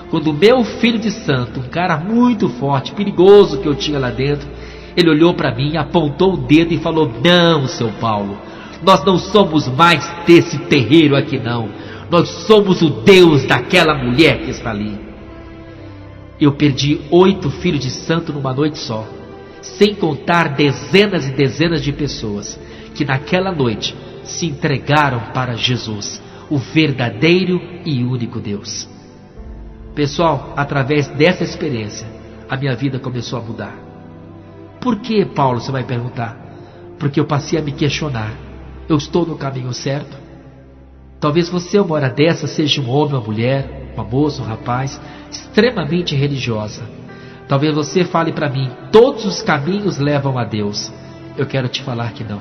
quando o meu filho de santo, um cara muito forte, perigoso que eu tinha lá dentro, ele olhou para mim, apontou o dedo e falou: não, seu Paulo, nós não somos mais desse terreiro aqui não. Nós somos o Deus daquela mulher que está ali. Eu perdi 8 filhos de santo numa noite só, sem contar dezenas e dezenas de pessoas que naquela noite se entregaram para Jesus, o verdadeiro e único Deus. Pessoal, através dessa experiência, a minha vida começou a mudar. Por que, Paulo, você vai perguntar? Porque eu passei a me questionar: eu estou no caminho certo? Talvez você, uma hora dessa, seja um homem, uma mulher, uma moça, um rapaz, extremamente religiosa. Talvez você fale para mim: todos os caminhos levam a Deus. Eu quero te falar que não.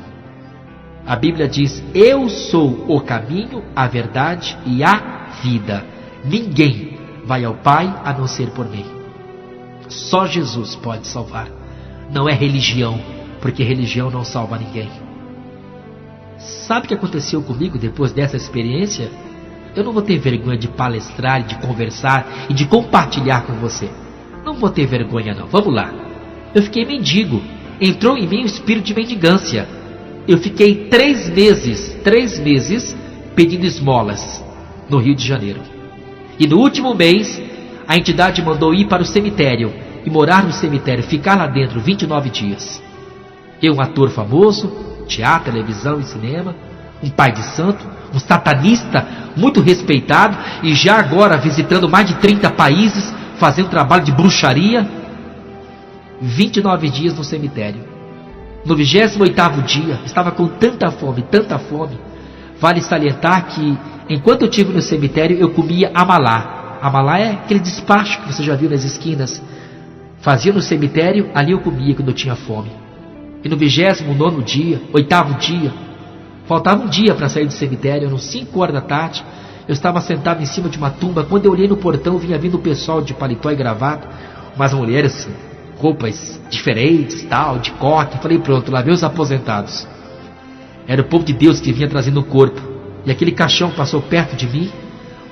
A Bíblia diz: eu sou o caminho, a verdade e a vida. Ninguém vai ao Pai a não ser por mim. Só Jesus pode salvar. Não é religião, porque religião não salva ninguém. Sabe o que aconteceu comigo depois dessa experiência? Eu não vou ter vergonha de palestrar, de conversar e de compartilhar com você. Não vou ter vergonha não, vamos lá. Eu fiquei mendigo, entrou em mim o espírito de mendigância. Eu fiquei 3 meses pedindo esmolas no Rio de Janeiro. E no último mês, a entidade mandou ir para o cemitério e morar no cemitério, ficar lá dentro 29 dias. Eu, um ator famoso, teatro, televisão e cinema, um pai de santo, um satanista muito respeitado e já agora visitando mais de 30 países, fazendo trabalho de bruxaria. 29 dias no cemitério. No 28º dia, estava com tanta fome. Vale salientar que, enquanto eu estive no cemitério, eu comia amalá. Amalá é aquele despacho que você já viu nas esquinas. Fazia no cemitério, ali eu comia quando eu tinha fome. E no 29º dia, 8º dia, faltava um dia para sair do cemitério, eram 5 horas da tarde, eu estava sentado em cima de uma tumba. Quando eu olhei no portão, vinha vindo o pessoal de paletó e gravata, umas mulheres, roupas diferentes, tal, de coque. Falei, pronto, lá vem os aposentados. Era o povo de Deus que vinha trazendo o corpo. E aquele caixão passou perto de mim,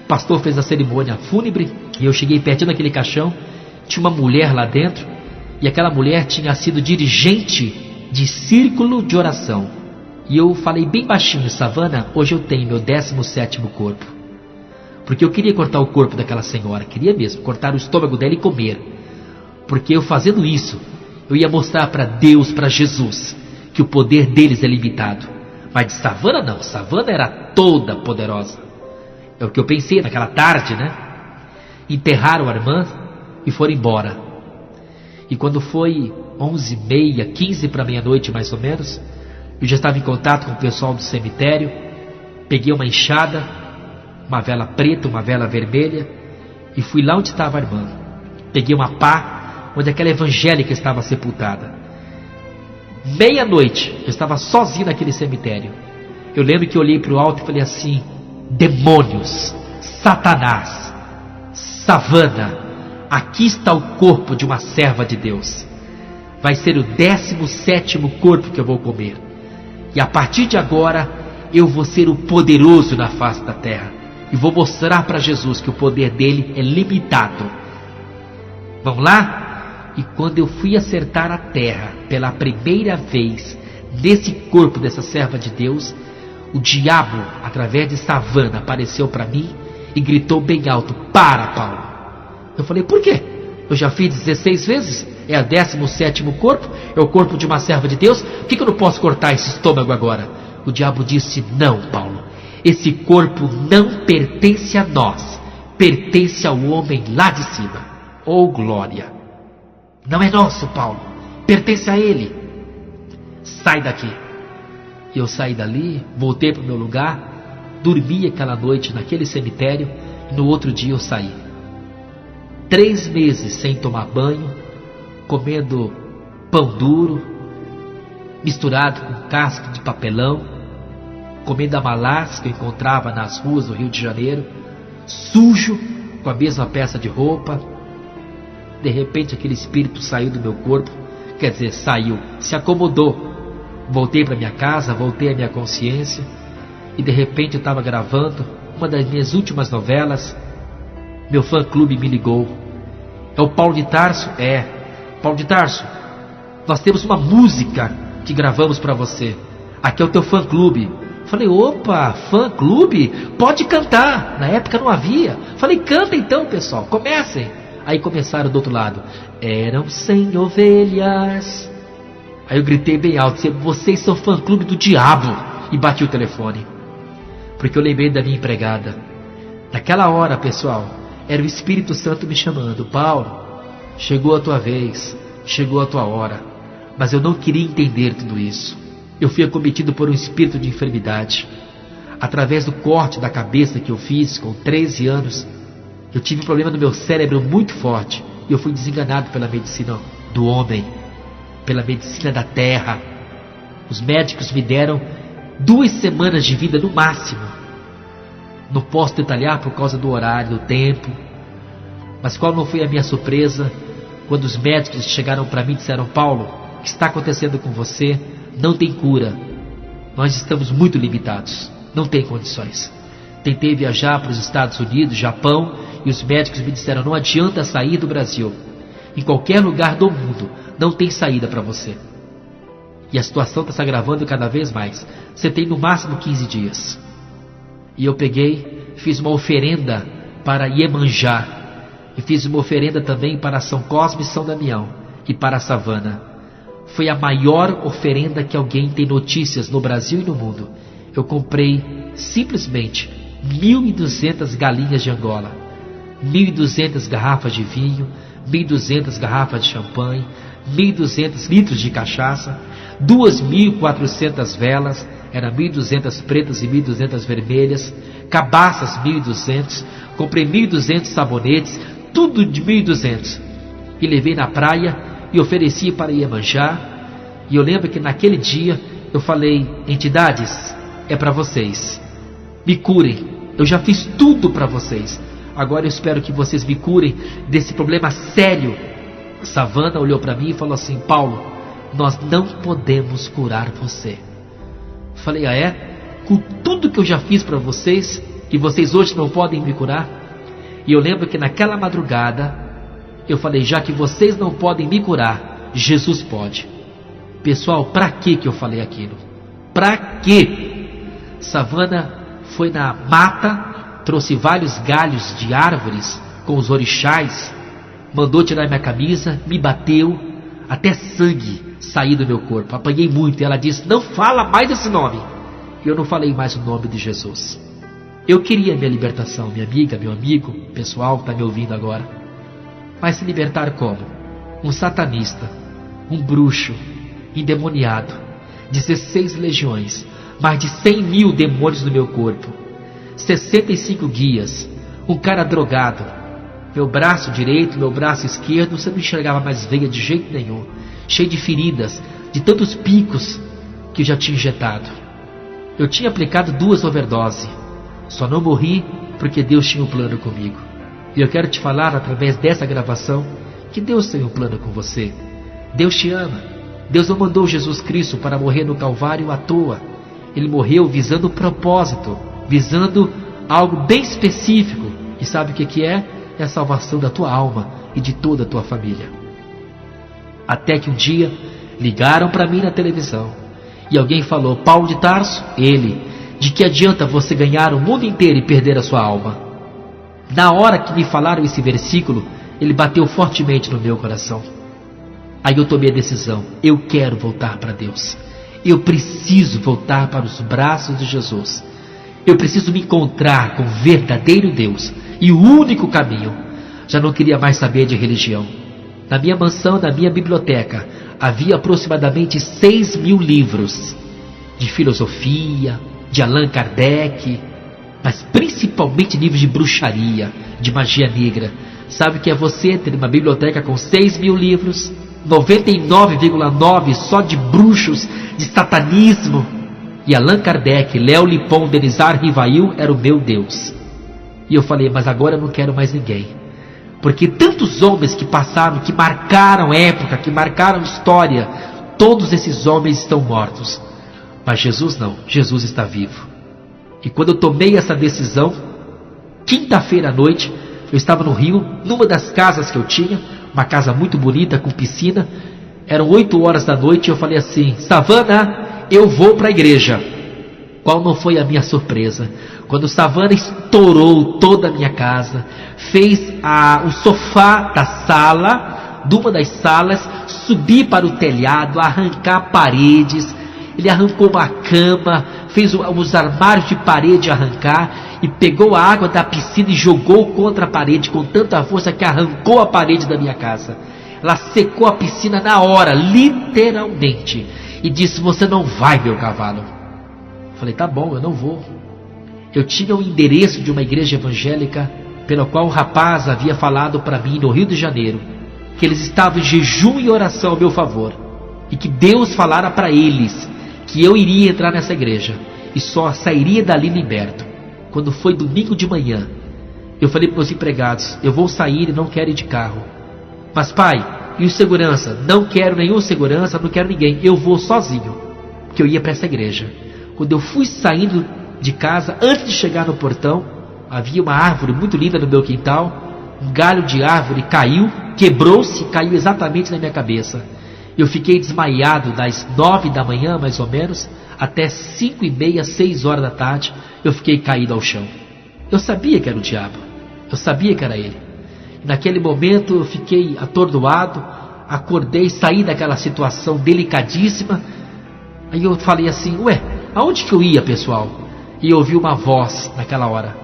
o pastor fez a cerimônia fúnebre, e eu cheguei pertinho daquele caixão, tinha uma mulher lá dentro, e aquela mulher tinha sido dirigente de círculo de oração. E eu falei bem baixinho, Savana, hoje eu tenho meu 17º corpo. Porque eu queria cortar o corpo daquela senhora, queria mesmo, cortar o estômago dela e comer. Porque eu fazendo isso, eu ia mostrar para Deus, para Jesus, que o poder deles é limitado. Mas de Savana não, Savana era toda poderosa. É o que eu pensei naquela tarde, né? Enterraram a irmã e foram embora. E quando foi 11h30, 15 para meia-noite mais ou menos, eu já estava em contato com o pessoal do cemitério. Peguei uma enxada, uma vela preta, uma vela vermelha, e fui lá onde estava a irmã. Peguei uma pá, onde aquela evangélica estava sepultada. Meia-noite, eu estava sozinho naquele cemitério. Eu lembro que eu olhei para o alto e falei assim: demônios, Satanás, Savana, aqui está o corpo de uma serva de Deus. Vai ser o 17º corpo que eu vou comer. E a partir de agora, eu vou ser o poderoso na face da terra. E vou mostrar para Jesus que o poder dele é limitado. Vamos lá? E quando eu fui acertar a terra pela primeira vez, nesse corpo dessa serva de Deus, o diabo, através de Savana, apareceu para mim e gritou bem alto: para, Paulo. Eu falei, por quê? Eu já fiz 16 vezes, é o 17º corpo, é o corpo de uma serva de Deus, por que eu não posso cortar esse estômago agora? O diabo disse, não, Paulo, esse corpo não pertence a nós, pertence ao homem lá de cima. Oh, glória! Não é nosso, Paulo, pertence a ele. Sai daqui. E eu saí dali, voltei para o meu lugar, dormi aquela noite naquele cemitério, e no outro dia eu saí. 3 meses sem tomar banho, comendo pão duro, misturado com casca de papelão, comendo amalás que eu encontrava nas ruas do Rio de Janeiro, sujo, com a mesma peça de roupa. De repente aquele espírito saiu do meu corpo, quer dizer, saiu, se acomodou. Voltei para minha casa, voltei à minha consciência, e de repente eu estava gravando uma das minhas últimas novelas. Meu fã-clube me ligou. É o Paulo de Tarso? É. Paulo de Tarso, nós temos uma música que gravamos para você. Aqui é o teu fã-clube. Falei, opa, fã-clube? Pode cantar. Na época não havia. Falei, canta então, pessoal, comecem. Aí começaram do outro lado. Eram 100 ovelhas. Aí eu gritei bem alto, vocês são fã-clube do diabo. E bati o telefone. Porque eu lembrei da minha empregada. Naquela hora, pessoal, era o Espírito Santo me chamando. Paulo, chegou a tua vez, chegou a tua hora. Mas eu não queria entender tudo isso. Eu fui acometido por um espírito de enfermidade. Através do corte da cabeça que eu fiz com 13 anos, eu tive um problema no meu cérebro muito forte. E eu fui desenganado pela medicina do homem, pela medicina da terra. Os médicos me deram 2 semanas de vida no máximo. Não posso detalhar por causa do horário, do tempo. Mas qual não foi a minha surpresa quando os médicos chegaram para mim e disseram: Paulo, o que está acontecendo com você? Não tem cura. Nós estamos muito limitados. Não tem condições. Tentei viajar para os Estados Unidos, Japão, e os médicos me disseram: não adianta sair do Brasil. Em qualquer lugar do mundo não tem saída para você. E a situação está se agravando cada vez mais. Você tem no máximo 15 dias. E eu peguei, fiz uma oferenda para Iemanjá. E fiz uma oferenda também para São Cosme e São Damião. E para a Savana. Foi a maior oferenda que alguém tem notícias no Brasil e no mundo. Eu comprei simplesmente 1.200 galinhas de Angola, 1.200 garrafas de vinho, 1.200 garrafas de champanhe, 1.200 litros de cachaça, 2.400 velas, era 1.200 pretas e 1.200 vermelhas, cabaças 1.200, comprei 1.200 sabonetes, tudo de 1.200, e levei na praia e ofereci para Iemanjá. E eu lembro que naquele dia eu falei: entidades, é para vocês, me curem, eu já fiz tudo para vocês, agora eu espero que vocês me curem desse problema sério. Savana olhou para mim e falou assim: Paulo, nós não podemos curar você. Falei: ah é? Com tudo que eu já fiz para vocês, e vocês hoje não podem me curar? E eu lembro que naquela madrugada eu falei: já que vocês não podem me curar, Jesus pode. Pessoal, para que eu falei aquilo? Para quê? Savana foi na mata, trouxe vários galhos de árvores com os orixás, mandou tirar minha camisa, me bateu, até sangue saiu do meu corpo, apanhei muito. E ela disse: não fala mais esse nome. E eu não falei mais o nome de Jesus. Eu queria minha libertação, minha amiga, meu amigo, pessoal que está me ouvindo agora. Mas se libertar como? Um satanista, um bruxo, endemoniado, 16 legiões, mais de 100.000 demônios no meu corpo, 65 guias, um cara drogado, meu braço direito, meu braço esquerdo, você não enxergava mais veia de jeito nenhum, cheio de feridas, de tantos picos que eu já tinha injetado. Eu tinha aplicado 2 overdoses, só não morri porque Deus tinha um plano comigo. E eu quero te falar através dessa gravação que Deus tem um plano com você. Deus te ama. Deus não mandou Jesus Cristo para morrer no Calvário à toa. Ele morreu visando um propósito, visando algo bem específico. E sabe o que é? É a salvação da tua alma e de toda a tua família. Até que um dia ligaram para mim na televisão e alguém falou: Paulo de Tarso, ele, de que adianta você ganhar o mundo inteiro e perder a sua alma? Na hora que me falaram esse versículo, ele bateu fortemente no meu coração. Aí eu tomei a decisão: eu quero voltar para Deus. Eu preciso voltar para os braços de Jesus. Eu preciso me encontrar com o verdadeiro Deus e o único caminho. Já não queria mais saber de religião. Na minha mansão, na minha biblioteca, havia aproximadamente 6.000 livros de filosofia, de Allan Kardec, mas principalmente livros de bruxaria, de magia negra. Sabe o que é você ter uma biblioteca com 6.000 livros? 99,9% só de bruxos, de satanismo. E Allan Kardec, Léo Lipon, Denizar Rivail era o meu Deus. E eu falei: mas agora eu não quero mais ninguém, porque tantos homens que passaram, que marcaram época, que marcaram história, todos esses homens estão mortos. Mas Jesus não, Jesus está vivo. E quando eu tomei essa decisão, quinta-feira à noite, eu estava no Rio, numa das casas que eu tinha, uma casa muito bonita, com piscina. Eram 8 horas da noite e eu falei assim: Savana, eu vou para a igreja. Qual não foi a minha surpresa? Quando Savana estourou toda a minha casa, fez o sofá da sala, de uma das salas, subir para o telhado, arrancar paredes. Ele arrancou uma cama, fez os armários de parede arrancar, e pegou a água da piscina e jogou contra a parede com tanta força que arrancou a parede da minha casa. Ela secou a piscina na hora, literalmente, e disse: você não vai, meu cavalo. Eu falei: tá bom, eu não vou. Eu tinha o endereço de uma igreja evangélica pela qual o rapaz havia falado para mim no Rio de Janeiro, que eles estavam em jejum e oração ao meu favor, e que Deus falara para eles que eu iria entrar nessa igreja e só sairia dali liberto quando foi domingo de manhã, eu falei para meus empregados: eu vou sair e não quero ir de carro. Mas pai, e o segurança? Não quero nenhum segurança, não quero ninguém, eu vou sozinho, porque eu ia para essa igreja. Quando eu fui saindo de casa, antes de chegar no portão, havia uma árvore muito linda no meu quintal. Um galho de árvore caiu, quebrou-se, caiu exatamente na minha cabeça. Eu fiquei desmaiado das 9 da manhã, mais ou menos, até 5h30, 6 horas da tarde, eu fiquei caído ao chão. Eu sabia que era o diabo, eu sabia que era ele. Naquele momento eu fiquei atordoado, acordei, saí daquela situação delicadíssima. Aí eu falei assim: ué, aonde que eu ia, pessoal? E eu ouvi uma voz naquela hora,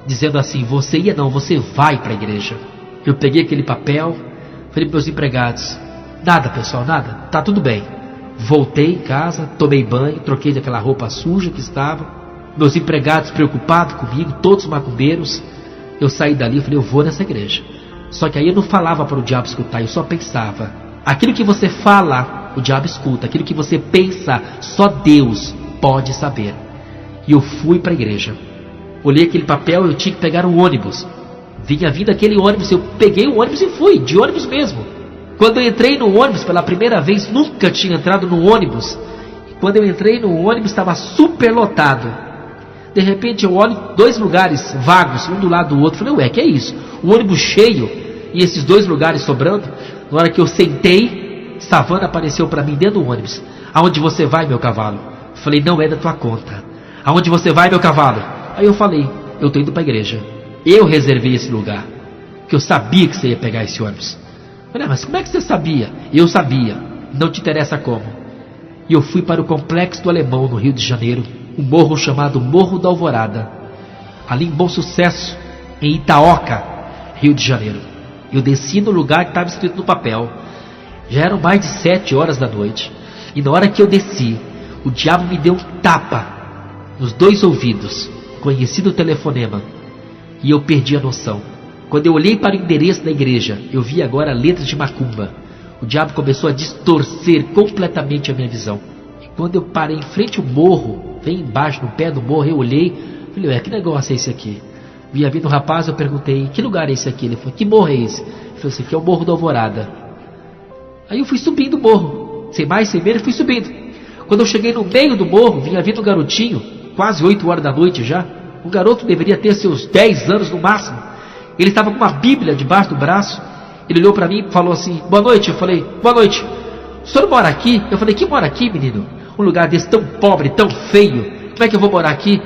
dizendo assim: você ia não, você vai para a igreja. Eu peguei aquele papel, falei para meus empregados: nada, pessoal, nada, tá tudo bem. Voltei em casa, tomei banho, troquei daquela roupa suja que estava. Meus empregados preocupados comigo, todos macumbeiros. Eu saí dali e falei: eu vou nessa igreja. Só que aí eu não falava para o diabo escutar, eu só pensava. Aquilo que você fala, o diabo escuta. Aquilo que você pensa, só Deus pode saber. E eu fui para a igreja. Olhei aquele papel, eu tinha que pegar um ônibus. Vinha vindo aquele ônibus, eu peguei o ônibus e fui, de ônibus mesmo. Quando eu entrei no ônibus pela primeira vez, nunca tinha entrado no ônibus. Quando eu entrei no ônibus, estava super lotado. De repente eu olho 2 lugares vagos, um do lado do outro. Falei: ué, que é isso? O ônibus cheio e esses 2 lugares sobrando. Na hora que eu sentei, Savana apareceu para mim dentro do ônibus. Aonde você vai, meu cavalo? Falei: não é da tua conta. Aonde você vai, meu cavalo? Aí eu falei: eu estou indo para a igreja. Eu reservei esse lugar, porque eu sabia que você ia pegar esse ônibus. Falei: mas como é que você sabia? Eu sabia, não te interessa como. E eu fui para o Complexo do Alemão, no Rio de Janeiro, um morro chamado Morro da Alvorada, ali em Bom Sucesso, em Itaoca, Rio de Janeiro. Eu desci no lugar que estava escrito no papel. Já eram mais de 7 horas da noite. E na hora que eu desci, o diabo me deu um tapa nos 2 ouvidos, conhecido telefonema, e eu perdi a noção. Quando eu olhei para o endereço da igreja, eu vi agora letras de macumba. O diabo começou a distorcer completamente a minha visão. E quando eu parei em frente ao morro, bem embaixo, no pé do morro, eu olhei, falei: ué, que negócio é esse aqui? Via vindo um rapaz, eu perguntei: que lugar é esse aqui? Ele falou: que morro é esse? Ele falou assim: que é o Morro da Alvorada. Aí eu fui subindo o morro, sem mais sem menos, fui subindo. Quando eu cheguei no meio do morro, vinha vindo um garotinho, quase 8 horas da noite já. Um garoto deveria ter seus 10 anos no máximo. Ele estava com uma Bíblia debaixo do braço. Ele olhou para mim e falou assim: boa noite. Eu falei: boa noite. O senhor mora aqui? Eu falei: que mora aqui, menino? Um lugar desse tão pobre, tão feio. Como é que eu vou morar aqui?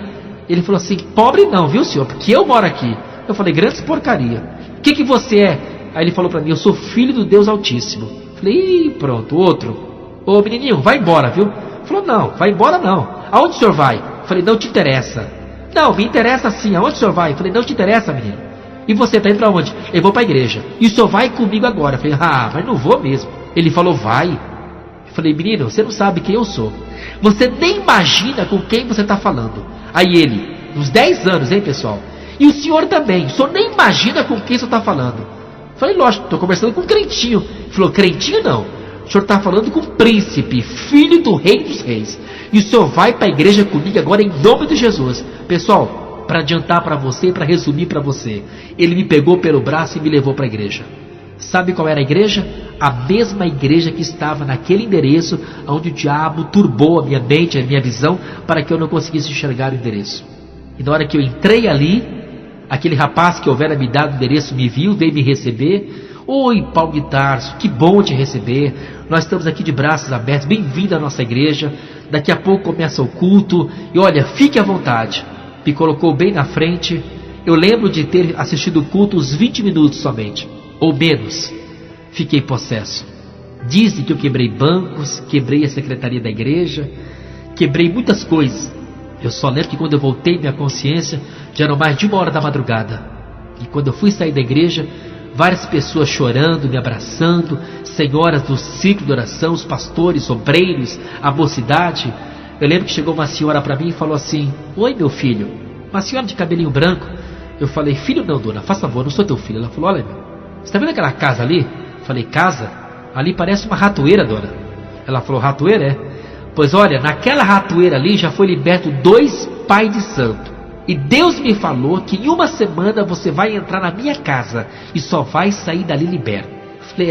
Ele falou assim: pobre não, viu, senhor? Porque eu moro aqui. Eu falei: grandes porcaria. O que você é? Aí ele falou para mim: eu sou filho do Deus Altíssimo. Eu falei: ih, pronto, outro. Ô menininho, vai embora, viu? Ele falou: não, vai embora não. Aonde o senhor vai? Eu falei: não te interessa. Não, me interessa sim. Aonde o senhor vai? Eu falei: não te interessa, menino. E você está indo para onde? Eu vou para a igreja. E o senhor vai comigo agora? Eu falei: ah, mas não vou mesmo. Ele falou: vai. Eu falei: menino, você não sabe quem eu sou. Você nem imagina com quem você está falando. Aí ele, uns 10 anos, hein, pessoal? E o senhor também. O senhor nem imagina com quem você está falando. Eu falei: lógico, estou conversando com um crentinho. Ele falou: crentinho não. O senhor está falando com um príncipe, filho do rei dos reis. E o senhor vai para a igreja comigo agora em nome de Jesus. Pessoal, para adiantar para você, para resumir para você, ele me pegou pelo braço e me levou para a igreja. Sabe qual era a igreja? A mesma igreja que estava naquele endereço onde o diabo turbou a minha mente, a minha visão, para que eu não conseguisse enxergar o endereço. E na hora que eu entrei ali, aquele rapaz que houvera me dado o endereço me viu, veio me receber. Oi, Paulo de Tarso, que bom te receber. Nós estamos aqui de braços abertos, bem-vindo à nossa igreja. Daqui a pouco começa o culto e olha, fique à vontade. Me colocou bem na frente. Eu lembro de ter assistido o culto uns 20 minutos somente, ou menos. Fiquei possesso. Dizem que eu quebrei bancos, quebrei a secretaria da igreja, quebrei muitas coisas. Eu só lembro que quando eu voltei minha consciência, já eram mais de 1 hora da madrugada. E quando eu fui sair da igreja, várias pessoas chorando, me abraçando, senhoras do ciclo de oração, os pastores, obreiros, a mocidade. Eu lembro que chegou uma senhora para mim e falou assim: oi, meu filho. Uma senhora de cabelinho branco. Eu falei: filho não, dona, faça favor, não sou teu filho. Ela falou: olha, você está vendo aquela casa ali? Eu falei: casa? Ali parece uma ratoeira, dona. Ela falou: ratoeira, é? Pois olha, naquela ratoeira ali já foi liberto 2 pais de santo. E Deus me falou que em uma semana você vai entrar na minha casa e só vai sair dali liberto. Falei,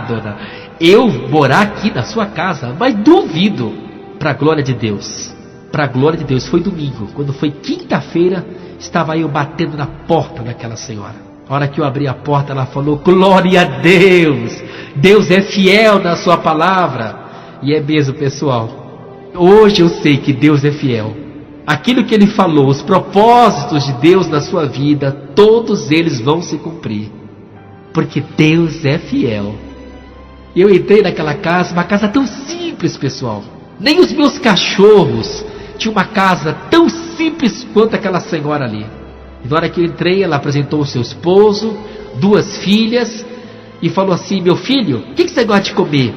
dona, eu morar aqui na sua casa? Mas duvido. Para a glória de Deus. Para a glória de Deus. Foi domingo. Quando foi quinta-feira, estava eu batendo na porta daquela senhora. A hora que eu abri a porta, ela falou, glória a Deus. Deus é fiel na sua palavra. E é mesmo, pessoal. Hoje eu sei que Deus é fiel. Aquilo que Ele falou, os propósitos de Deus na sua vida, todos eles vão se cumprir. Porque Deus é fiel. Eu entrei naquela casa, uma casa tão simples, pessoal. Nem os meus cachorros tinham uma casa tão simples quanto aquela senhora ali. E na hora que eu entrei, ela apresentou o seu esposo, 2 filhas, e falou assim, meu filho, o que você gosta de comer?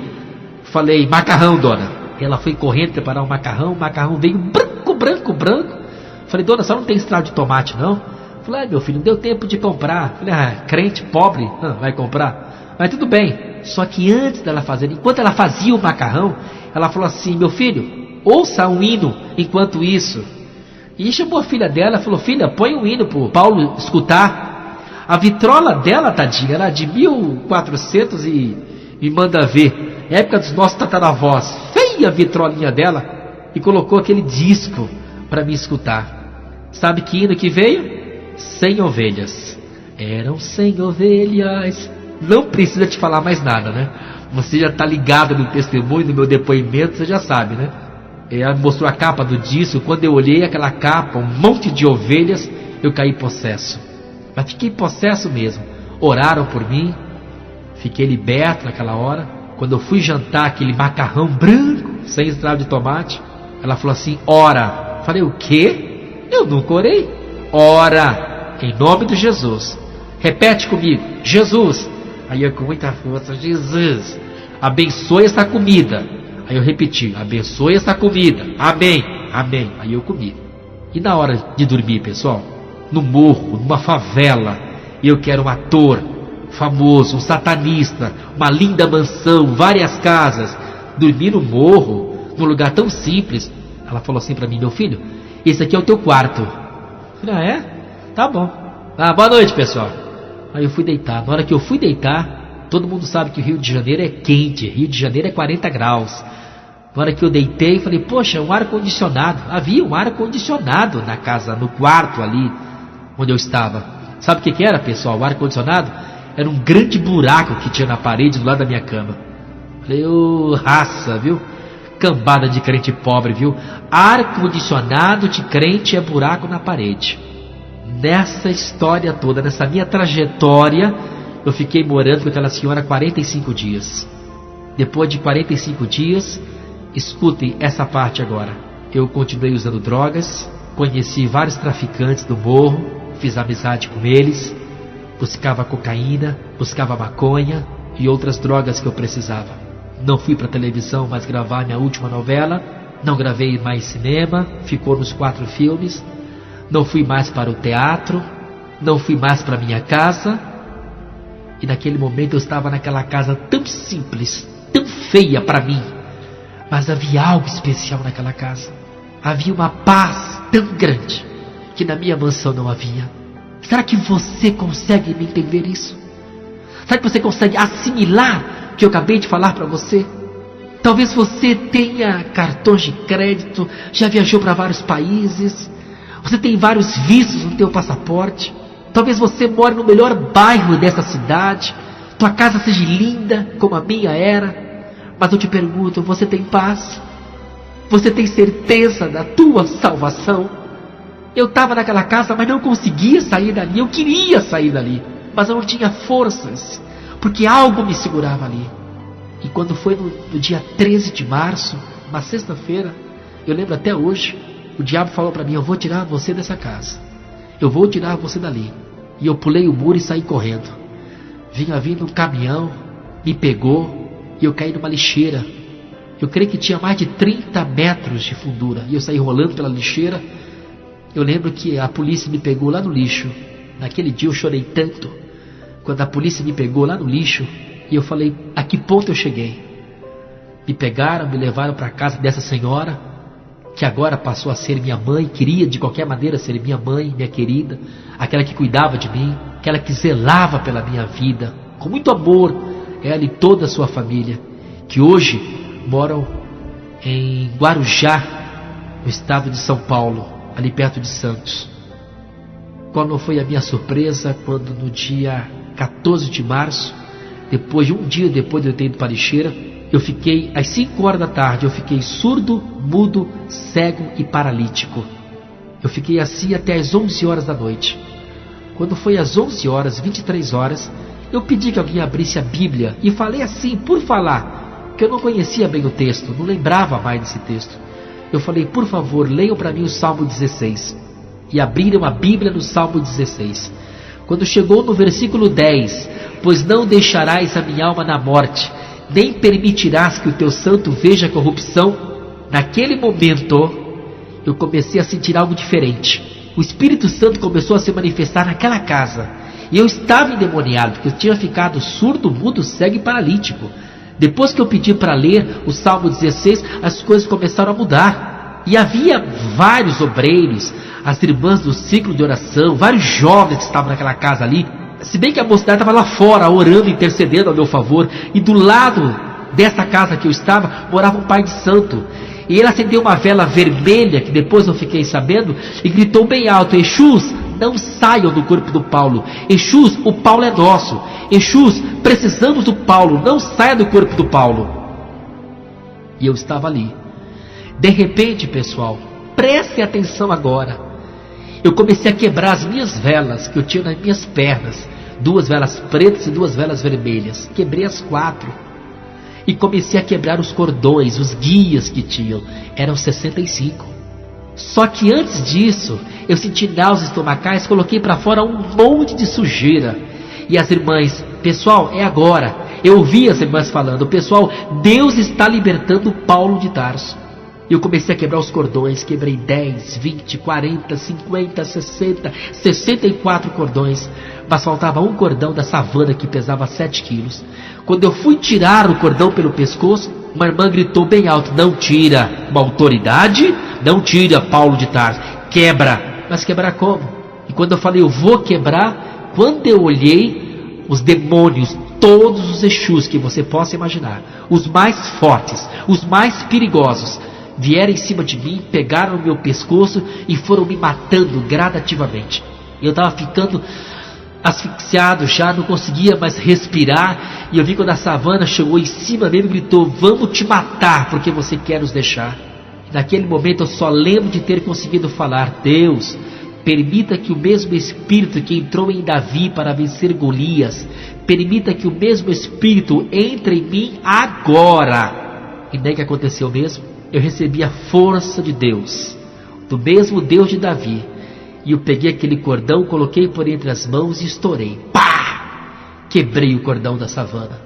Falei, macarrão, dona. Ela foi correndo preparar o macarrão veio branco. Falei, dona, só não tem estrada de tomate, não? Falei, meu filho, não deu tempo de comprar. Falei, crente pobre, vai comprar? Mas tudo bem. Só que antes dela fazer, enquanto ela fazia o macarrão, ela falou assim, meu filho, ouça um hino enquanto isso. E chamou a filha dela, falou, filha, põe um hino pro Paulo escutar. A vitrola dela, tadinha, era de 1400 e manda ver. Época dos nossos tataravós. Feia a vitrolinha dela. E colocou aquele disco para me escutar. Sabe que hino que veio? 100 ovelhas. Eram 100 ovelhas. Não precisa te falar mais nada, né? Você já está ligado no testemunho, no meu depoimento, você já sabe, né? Ela mostrou a capa do disco. Quando eu olhei aquela capa, um monte de ovelhas, eu caí possesso. Mas fiquei possesso mesmo. Oraram por mim. Fiquei liberto naquela hora. Quando eu fui jantar aquele macarrão branco, sem estrada de tomate, ela falou assim, ora. Falei, o quê? Eu nunca orei. Ora, em nome de Jesus. Repete comigo, Jesus. Aí eu com muita força, Jesus, abençoe essa comida. Aí eu repeti, abençoe essa comida. Amém, amém. Aí eu comi. E na hora de dormir, pessoal, no morro, numa favela, eu que era um ator famoso, um satanista, uma linda mansão, várias casas, dormir no morro, num lugar tão simples. Ela falou assim pra mim, meu filho, esse aqui é o teu quarto. Eu falei, é? Tá bom. Boa noite, pessoal. Aí eu fui deitar. Na hora que eu fui deitar, todo mundo sabe que o Rio de Janeiro é quente, Rio de Janeiro é 40 graus. Na hora que eu deitei, falei, poxa, um ar-condicionado. Havia um ar-condicionado na casa, no quarto ali, onde eu estava. Sabe o que era, pessoal? O ar-condicionado era um grande buraco que tinha na parede do lado da minha cama. Falei, raça, viu? Cambada de crente pobre, viu? Ar-condicionado de crente é buraco na parede. Nessa história toda, nessa minha trajetória, eu fiquei morando com aquela senhora 45 dias. Depois de 45 dias, escutem essa parte agora. Eu continuei usando drogas, conheci vários traficantes do morro, fiz amizade com eles, buscava cocaína, buscava maconha e outras drogas que eu precisava. Não fui para televisão mais gravar minha última novela, não gravei mais cinema, ficou nos 4 filmes, não fui mais para o teatro, não fui mais para minha casa. E naquele momento eu estava naquela casa tão simples, tão feia para mim, mas havia algo especial naquela casa. Havia uma paz tão grande que na minha mansão não havia. Será que você consegue me entender isso? Será que você consegue assimilar o que eu acabei de falar para você? Talvez você tenha cartões de crédito, já viajou para vários países, você tem vários vistos no teu passaporte. Talvez você more no melhor bairro dessa cidade, tua casa seja linda como a minha era. Mas eu te pergunto, você tem paz? Você tem certeza da tua salvação? Eu estava naquela casa, mas não conseguia sair dali. Eu queria sair dali, mas eu não tinha forças, porque algo me segurava ali. E quando foi no dia 13 de março, uma sexta-feira, eu lembro até hoje, o diabo falou para mim, eu vou tirar você dessa casa, eu vou tirar você dali. E eu pulei o muro e saí correndo. Vinha vindo um caminhão, me pegou e eu caí numa lixeira. Eu creio que tinha mais de 30 metros de fundura. E eu saí rolando pela lixeira. Eu lembro que a polícia me pegou lá no lixo. Naquele dia eu chorei tanto. Quando a polícia me pegou lá no lixo, e eu falei, a que ponto eu cheguei? Me pegaram, me levaram para a casa dessa senhora. que agora passou a ser minha mãe, queria de qualquer maneira ser minha mãe, minha querida, aquela que cuidava de mim, aquela que zelava pela minha vida, com muito amor, ela e toda a sua família, que hoje moram em Guarujá, no estado de São Paulo, ali perto de Santos. Qual não foi a minha surpresa quando no dia 14 de março, um dia depois de eu ter ido para Lixeira, eu fiquei, às 5 horas da tarde, eu fiquei surdo, mudo, cego e paralítico. Eu fiquei assim até às 11 horas da noite. Quando foi às 11 horas, 23 horas, eu pedi que alguém abrisse a Bíblia e falei assim, por falar, que eu não conhecia bem o texto, não lembrava mais desse texto. Eu falei, por favor, leiam para mim o Salmo 16. E abriram a Bíblia no Salmo 16. Quando chegou no versículo 10, pois não deixarás a minha alma na morte, nem permitirás que o teu santo veja a corrupção. Naquele momento, eu comecei a sentir algo diferente. O Espírito Santo começou a se manifestar naquela casa. E eu estava endemoniado, porque eu tinha ficado surdo, mudo, cego e paralítico. Depois que eu pedi para ler o Salmo 16, as coisas começaram a mudar. E havia vários obreiros, as irmãs do ciclo de oração, vários jovens que estavam naquela casa ali. Se bem que a mocidade estava lá fora, orando, intercedendo ao meu favor. E do lado dessa casa que eu estava, morava um pai de santo. E ele acendeu uma vela vermelha, que depois eu fiquei sabendo, e gritou bem alto, Exus, não saiam do corpo do Paulo. Exus, o Paulo é nosso. Exus, precisamos do Paulo, não saia do corpo do Paulo. E eu estava ali. De repente, pessoal, prestem atenção agora. Eu comecei a quebrar as minhas velas que eu tinha nas minhas pernas. 2 velas pretas e 2 velas vermelhas. Quebrei as 4. E comecei a quebrar os cordões, os guias que tinham. Eram 65. Só que antes disso, eu senti náuseas estomacais, coloquei para fora um monte de sujeira. E as irmãs, pessoal, é agora. Eu ouvi as irmãs falando, pessoal, Deus está libertando Paulo de Tarso. Eu comecei a quebrar os cordões, quebrei 10, 20, 40, 50, 60, 64 cordões. Mas faltava um cordão da savana que pesava 7 quilos. Quando eu fui tirar o cordão pelo pescoço, uma irmã gritou bem alto, não tira, uma autoridade, não tira Paulo de Tarso, quebra. Mas quebrar como? E quando eu falei, eu vou quebrar, quando eu olhei, os demônios, todos os Exus que você possa imaginar, os mais fortes, os mais perigosos, vieram em cima de mim, pegaram o meu pescoço e foram me matando gradativamente. Eu estava ficando asfixiado já, não conseguia mais respirar. E eu vi quando a savana chegou em cima dele e gritou, vamos te matar porque você quer nos deixar. E naquele momento eu só lembro de ter conseguido falar, Deus, permita que o mesmo Espírito que entrou em Davi para vencer Golias, permita que o mesmo Espírito entre em mim agora. E nem que aconteceu mesmo. Eu recebi a força de Deus, do mesmo Deus de Davi. E eu peguei aquele cordão, coloquei por entre as mãos e estourei. Pá! Quebrei o cordão da savana.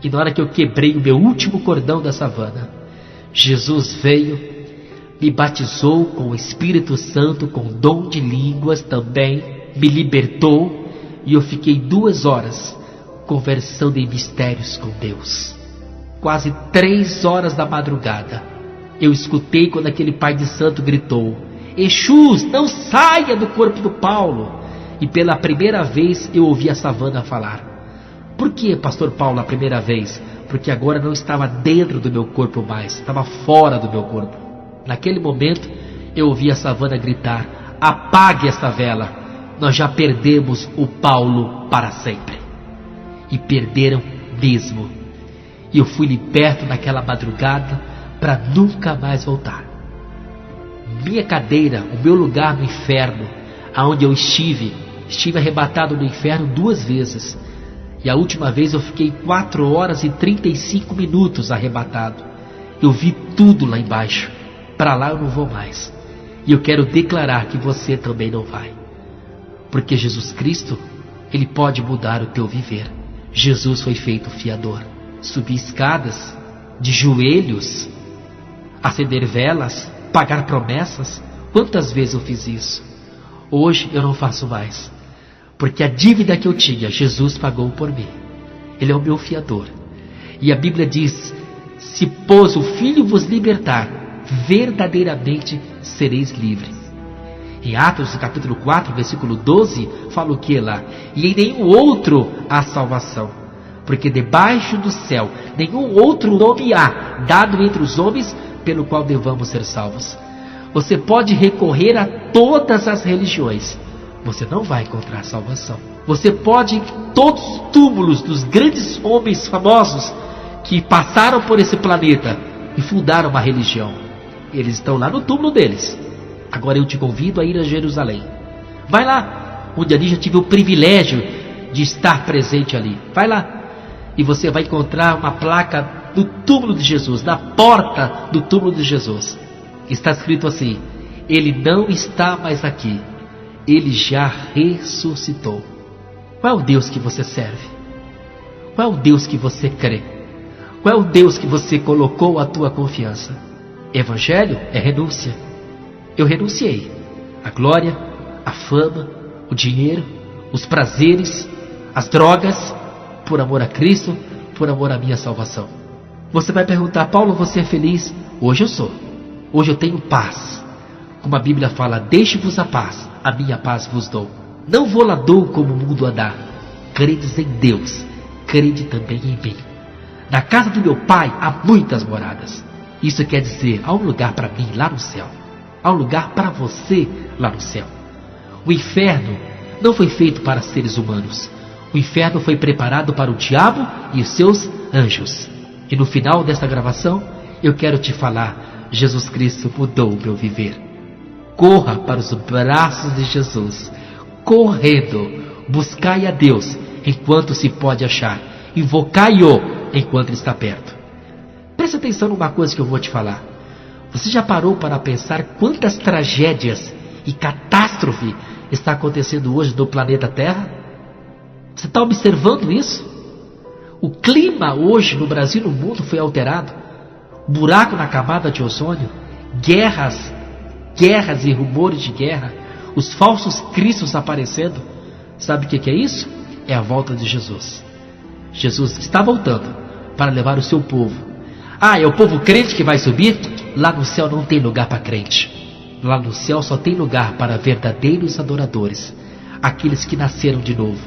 E na hora que eu quebrei o meu último cordão da savana, Jesus veio, me batizou com o Espírito Santo, com dom de línguas também, me libertou. E eu fiquei 2 horas conversando em mistérios com Deus. Quase 3 horas da madrugada. Eu escutei quando aquele pai de santo gritou, Exus, não saia do corpo do Paulo. E pela primeira vez eu ouvi a savana falar. Por que, pastor Paulo, a primeira vez? Porque agora não estava dentro do meu corpo mais, estava fora do meu corpo. Naquele momento eu ouvi a savana gritar, apague esta vela, nós já perdemos o Paulo para sempre. E perderam mesmo. E eu fui liberto naquela madrugada para nunca mais voltar. Minha cadeira, o meu lugar no inferno, aonde eu estive arrebatado no inferno 2 vezes. E a última vez eu fiquei 4 horas e 35 minutos arrebatado. Eu vi tudo lá embaixo. Para lá eu não vou mais. E eu quero declarar que você também não vai. Porque Jesus Cristo, Ele pode mudar o teu viver. Jesus foi feito fiador. Subir escadas, de joelhos, acender velas, pagar promessas. Quantas vezes eu fiz isso? Hoje eu não faço mais. Porque a dívida que eu tinha, Jesus pagou por mim. Ele é o meu fiador. E a Bíblia diz, se pois o Filho vos libertar, verdadeiramente sereis livres. Em Atos capítulo 4, versículo 12, fala o que lá? E em nenhum outro há salvação, porque debaixo do céu nenhum outro nome há, dado entre os homens, pelo qual devamos ser salvos. Você pode recorrer a todas as religiões, você não vai encontrar salvação. Você pode ir em todos os túmulos dos grandes homens famosos que passaram por esse planeta e fundaram uma religião. Eles estão lá no túmulo deles. Agora eu te convido a ir a Jerusalém. Vai lá, onde ali já tive o privilégio de estar presente ali. Vai lá e você vai encontrar uma placa do túmulo de Jesus, na porta do túmulo de Jesus. Está escrito assim: Ele não está mais aqui, Ele já ressuscitou. Qual é o Deus que você serve? Qual é o Deus que você crê? Qual é o Deus que você colocou a tua confiança? Evangelho é renúncia. Eu renunciei à glória, à fama, o dinheiro, os prazeres, as drogas, por amor a Cristo, por amor à minha salvação. Você vai perguntar: Paulo, você é feliz? Hoje eu sou. Hoje eu tenho paz. Como a Bíblia fala: deixe-vos a paz, a minha paz vos dou. Não vou lá dou como o mundo a dá. Credes em Deus, crede também em mim. Na casa do meu pai há muitas moradas. Isso quer dizer, há um lugar para mim lá no céu. Há um lugar para você lá no céu. O inferno não foi feito para seres humanos. O inferno foi preparado para o diabo e os seus anjos. E no final desta gravação, eu quero te falar: Jesus Cristo mudou o meu viver. Corra para os braços de Jesus. Correndo, buscai a Deus enquanto se pode achar. Invocai-o enquanto ele está perto. Preste atenção numa coisa que eu vou te falar. Você já parou para pensar quantas tragédias e catástrofe está acontecendo hoje no planeta Terra? Você está observando isso? O clima hoje no Brasil e no mundo foi alterado. Buraco na camada de ozônio, guerras e rumores de guerra, os falsos cristos aparecendo. Sabe o que é isso? É a volta de Jesus. Jesus está voltando para levar o seu povo. É o povo crente que vai subir? Lá no céu não tem lugar para crente. Lá no céu só tem lugar para verdadeiros adoradores, aqueles que nasceram de novo,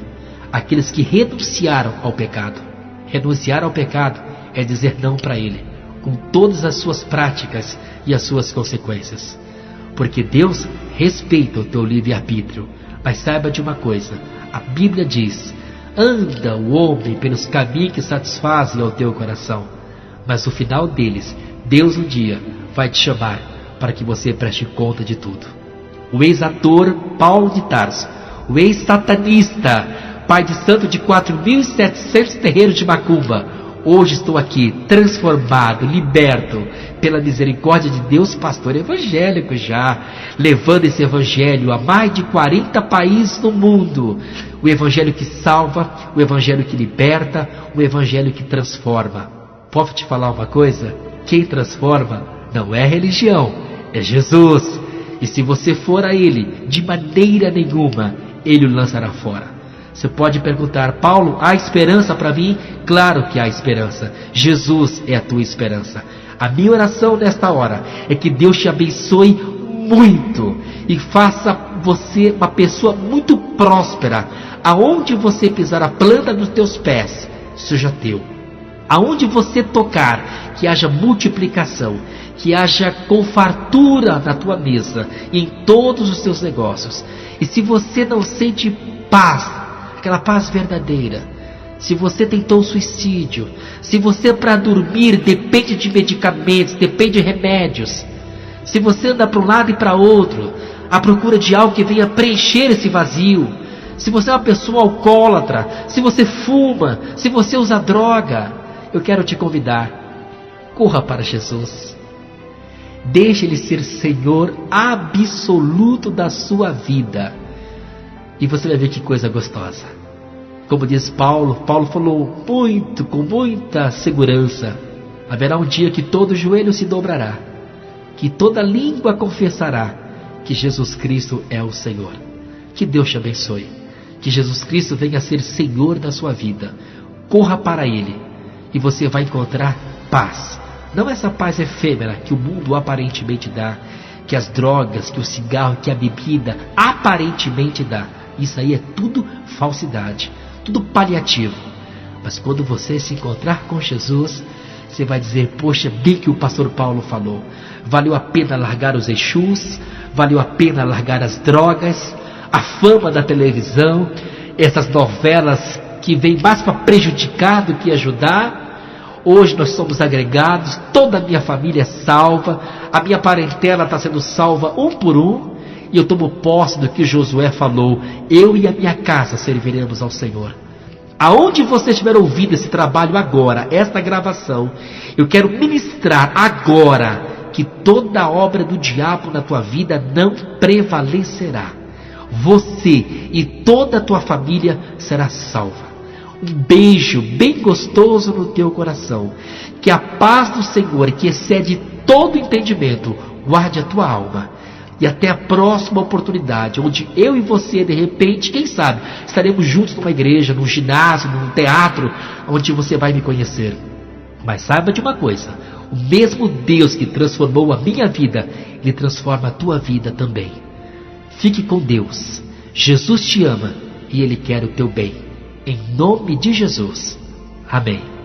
aqueles que renunciaram ao pecado. Renunciar ao pecado é dizer não para ele, com todas as suas práticas e as suas consequências. Porque Deus respeita o teu livre-arbítrio. Mas saiba de uma coisa: a Bíblia diz: anda o homem pelos caminhos que satisfazem ao teu coração, mas no final deles, Deus um dia vai te chamar para que você preste conta de tudo. O ex-ator Paulo de Tarso, o ex-satanista, pai de santo de 4.700 terreiros de macumba, hoje estou aqui, transformado, liberto, pela misericórdia de Deus, pastor evangélico já, levando esse evangelho a mais de 40 países no mundo. O evangelho que salva, o evangelho que liberta, o evangelho que transforma. Posso te falar uma coisa? Quem transforma não é religião, é Jesus. E se você for a Ele, de maneira nenhuma, Ele o lançará fora. Você pode perguntar: Paulo, há esperança para mim? Claro que há esperança. Jesus é a tua esperança. A minha oração nesta hora é que Deus te abençoe muito e faça você uma pessoa muito próspera. Aonde você pisar a planta dos teus pés, seja teu. Aonde você tocar, que haja multiplicação, que haja com fartura na tua mesa e em todos os teus negócios. E se você não sente paz, aquela paz verdadeira, se você tentou suicídio, se você para dormir depende de medicamentos, depende de remédios, se você anda para um lado e para outro, à procura de algo que venha preencher esse vazio, se você é uma pessoa alcoólatra, se você fuma, se você usa droga, eu quero te convidar: corra para Jesus. Deixe Ele ser Senhor absoluto da sua vida. E você vai ver que coisa gostosa. Como diz Paulo falou muito, com muita segurança: haverá um dia que todo joelho se dobrará, que toda língua confessará que Jesus Cristo é o Senhor. Que Deus te abençoe. Que Jesus Cristo venha a ser Senhor da sua vida. Corra para Ele e você vai encontrar paz, Não essa paz efêmera que o mundo aparentemente dá, que as drogas, que o cigarro, que a bebida aparentemente dá. Isso aí é tudo falsidade, tudo paliativo. Mas quando você se encontrar com Jesus, você vai dizer: poxa, bem que o pastor Paulo falou. Valeu a pena largar os Exus, valeu a pena largar as drogas, a fama da televisão, essas novelas que vêm mais para prejudicar do que ajudar. Hoje nós somos agregados, toda a minha família é salva, a minha parentela está sendo salva um por um, e eu tomo posse do que Josué falou: eu e a minha casa serviremos ao Senhor. Aonde você estiver ouvindo esse trabalho agora, esta gravação, eu quero ministrar agora que toda a obra do diabo na tua vida não prevalecerá. Você e toda a tua família será salva. Um beijo bem gostoso no teu coração. Que a paz do Senhor, que excede todo entendimento, guarde a tua alma. E até a próxima oportunidade, onde eu e você, de repente, quem sabe, estaremos juntos numa igreja, num ginásio, num teatro, onde você vai me conhecer. Mas saiba de uma coisa: o mesmo Deus que transformou a minha vida, Ele transforma a tua vida também. Fique com Deus. Jesus te ama e Ele quer o teu bem. Em nome de Jesus. Amém.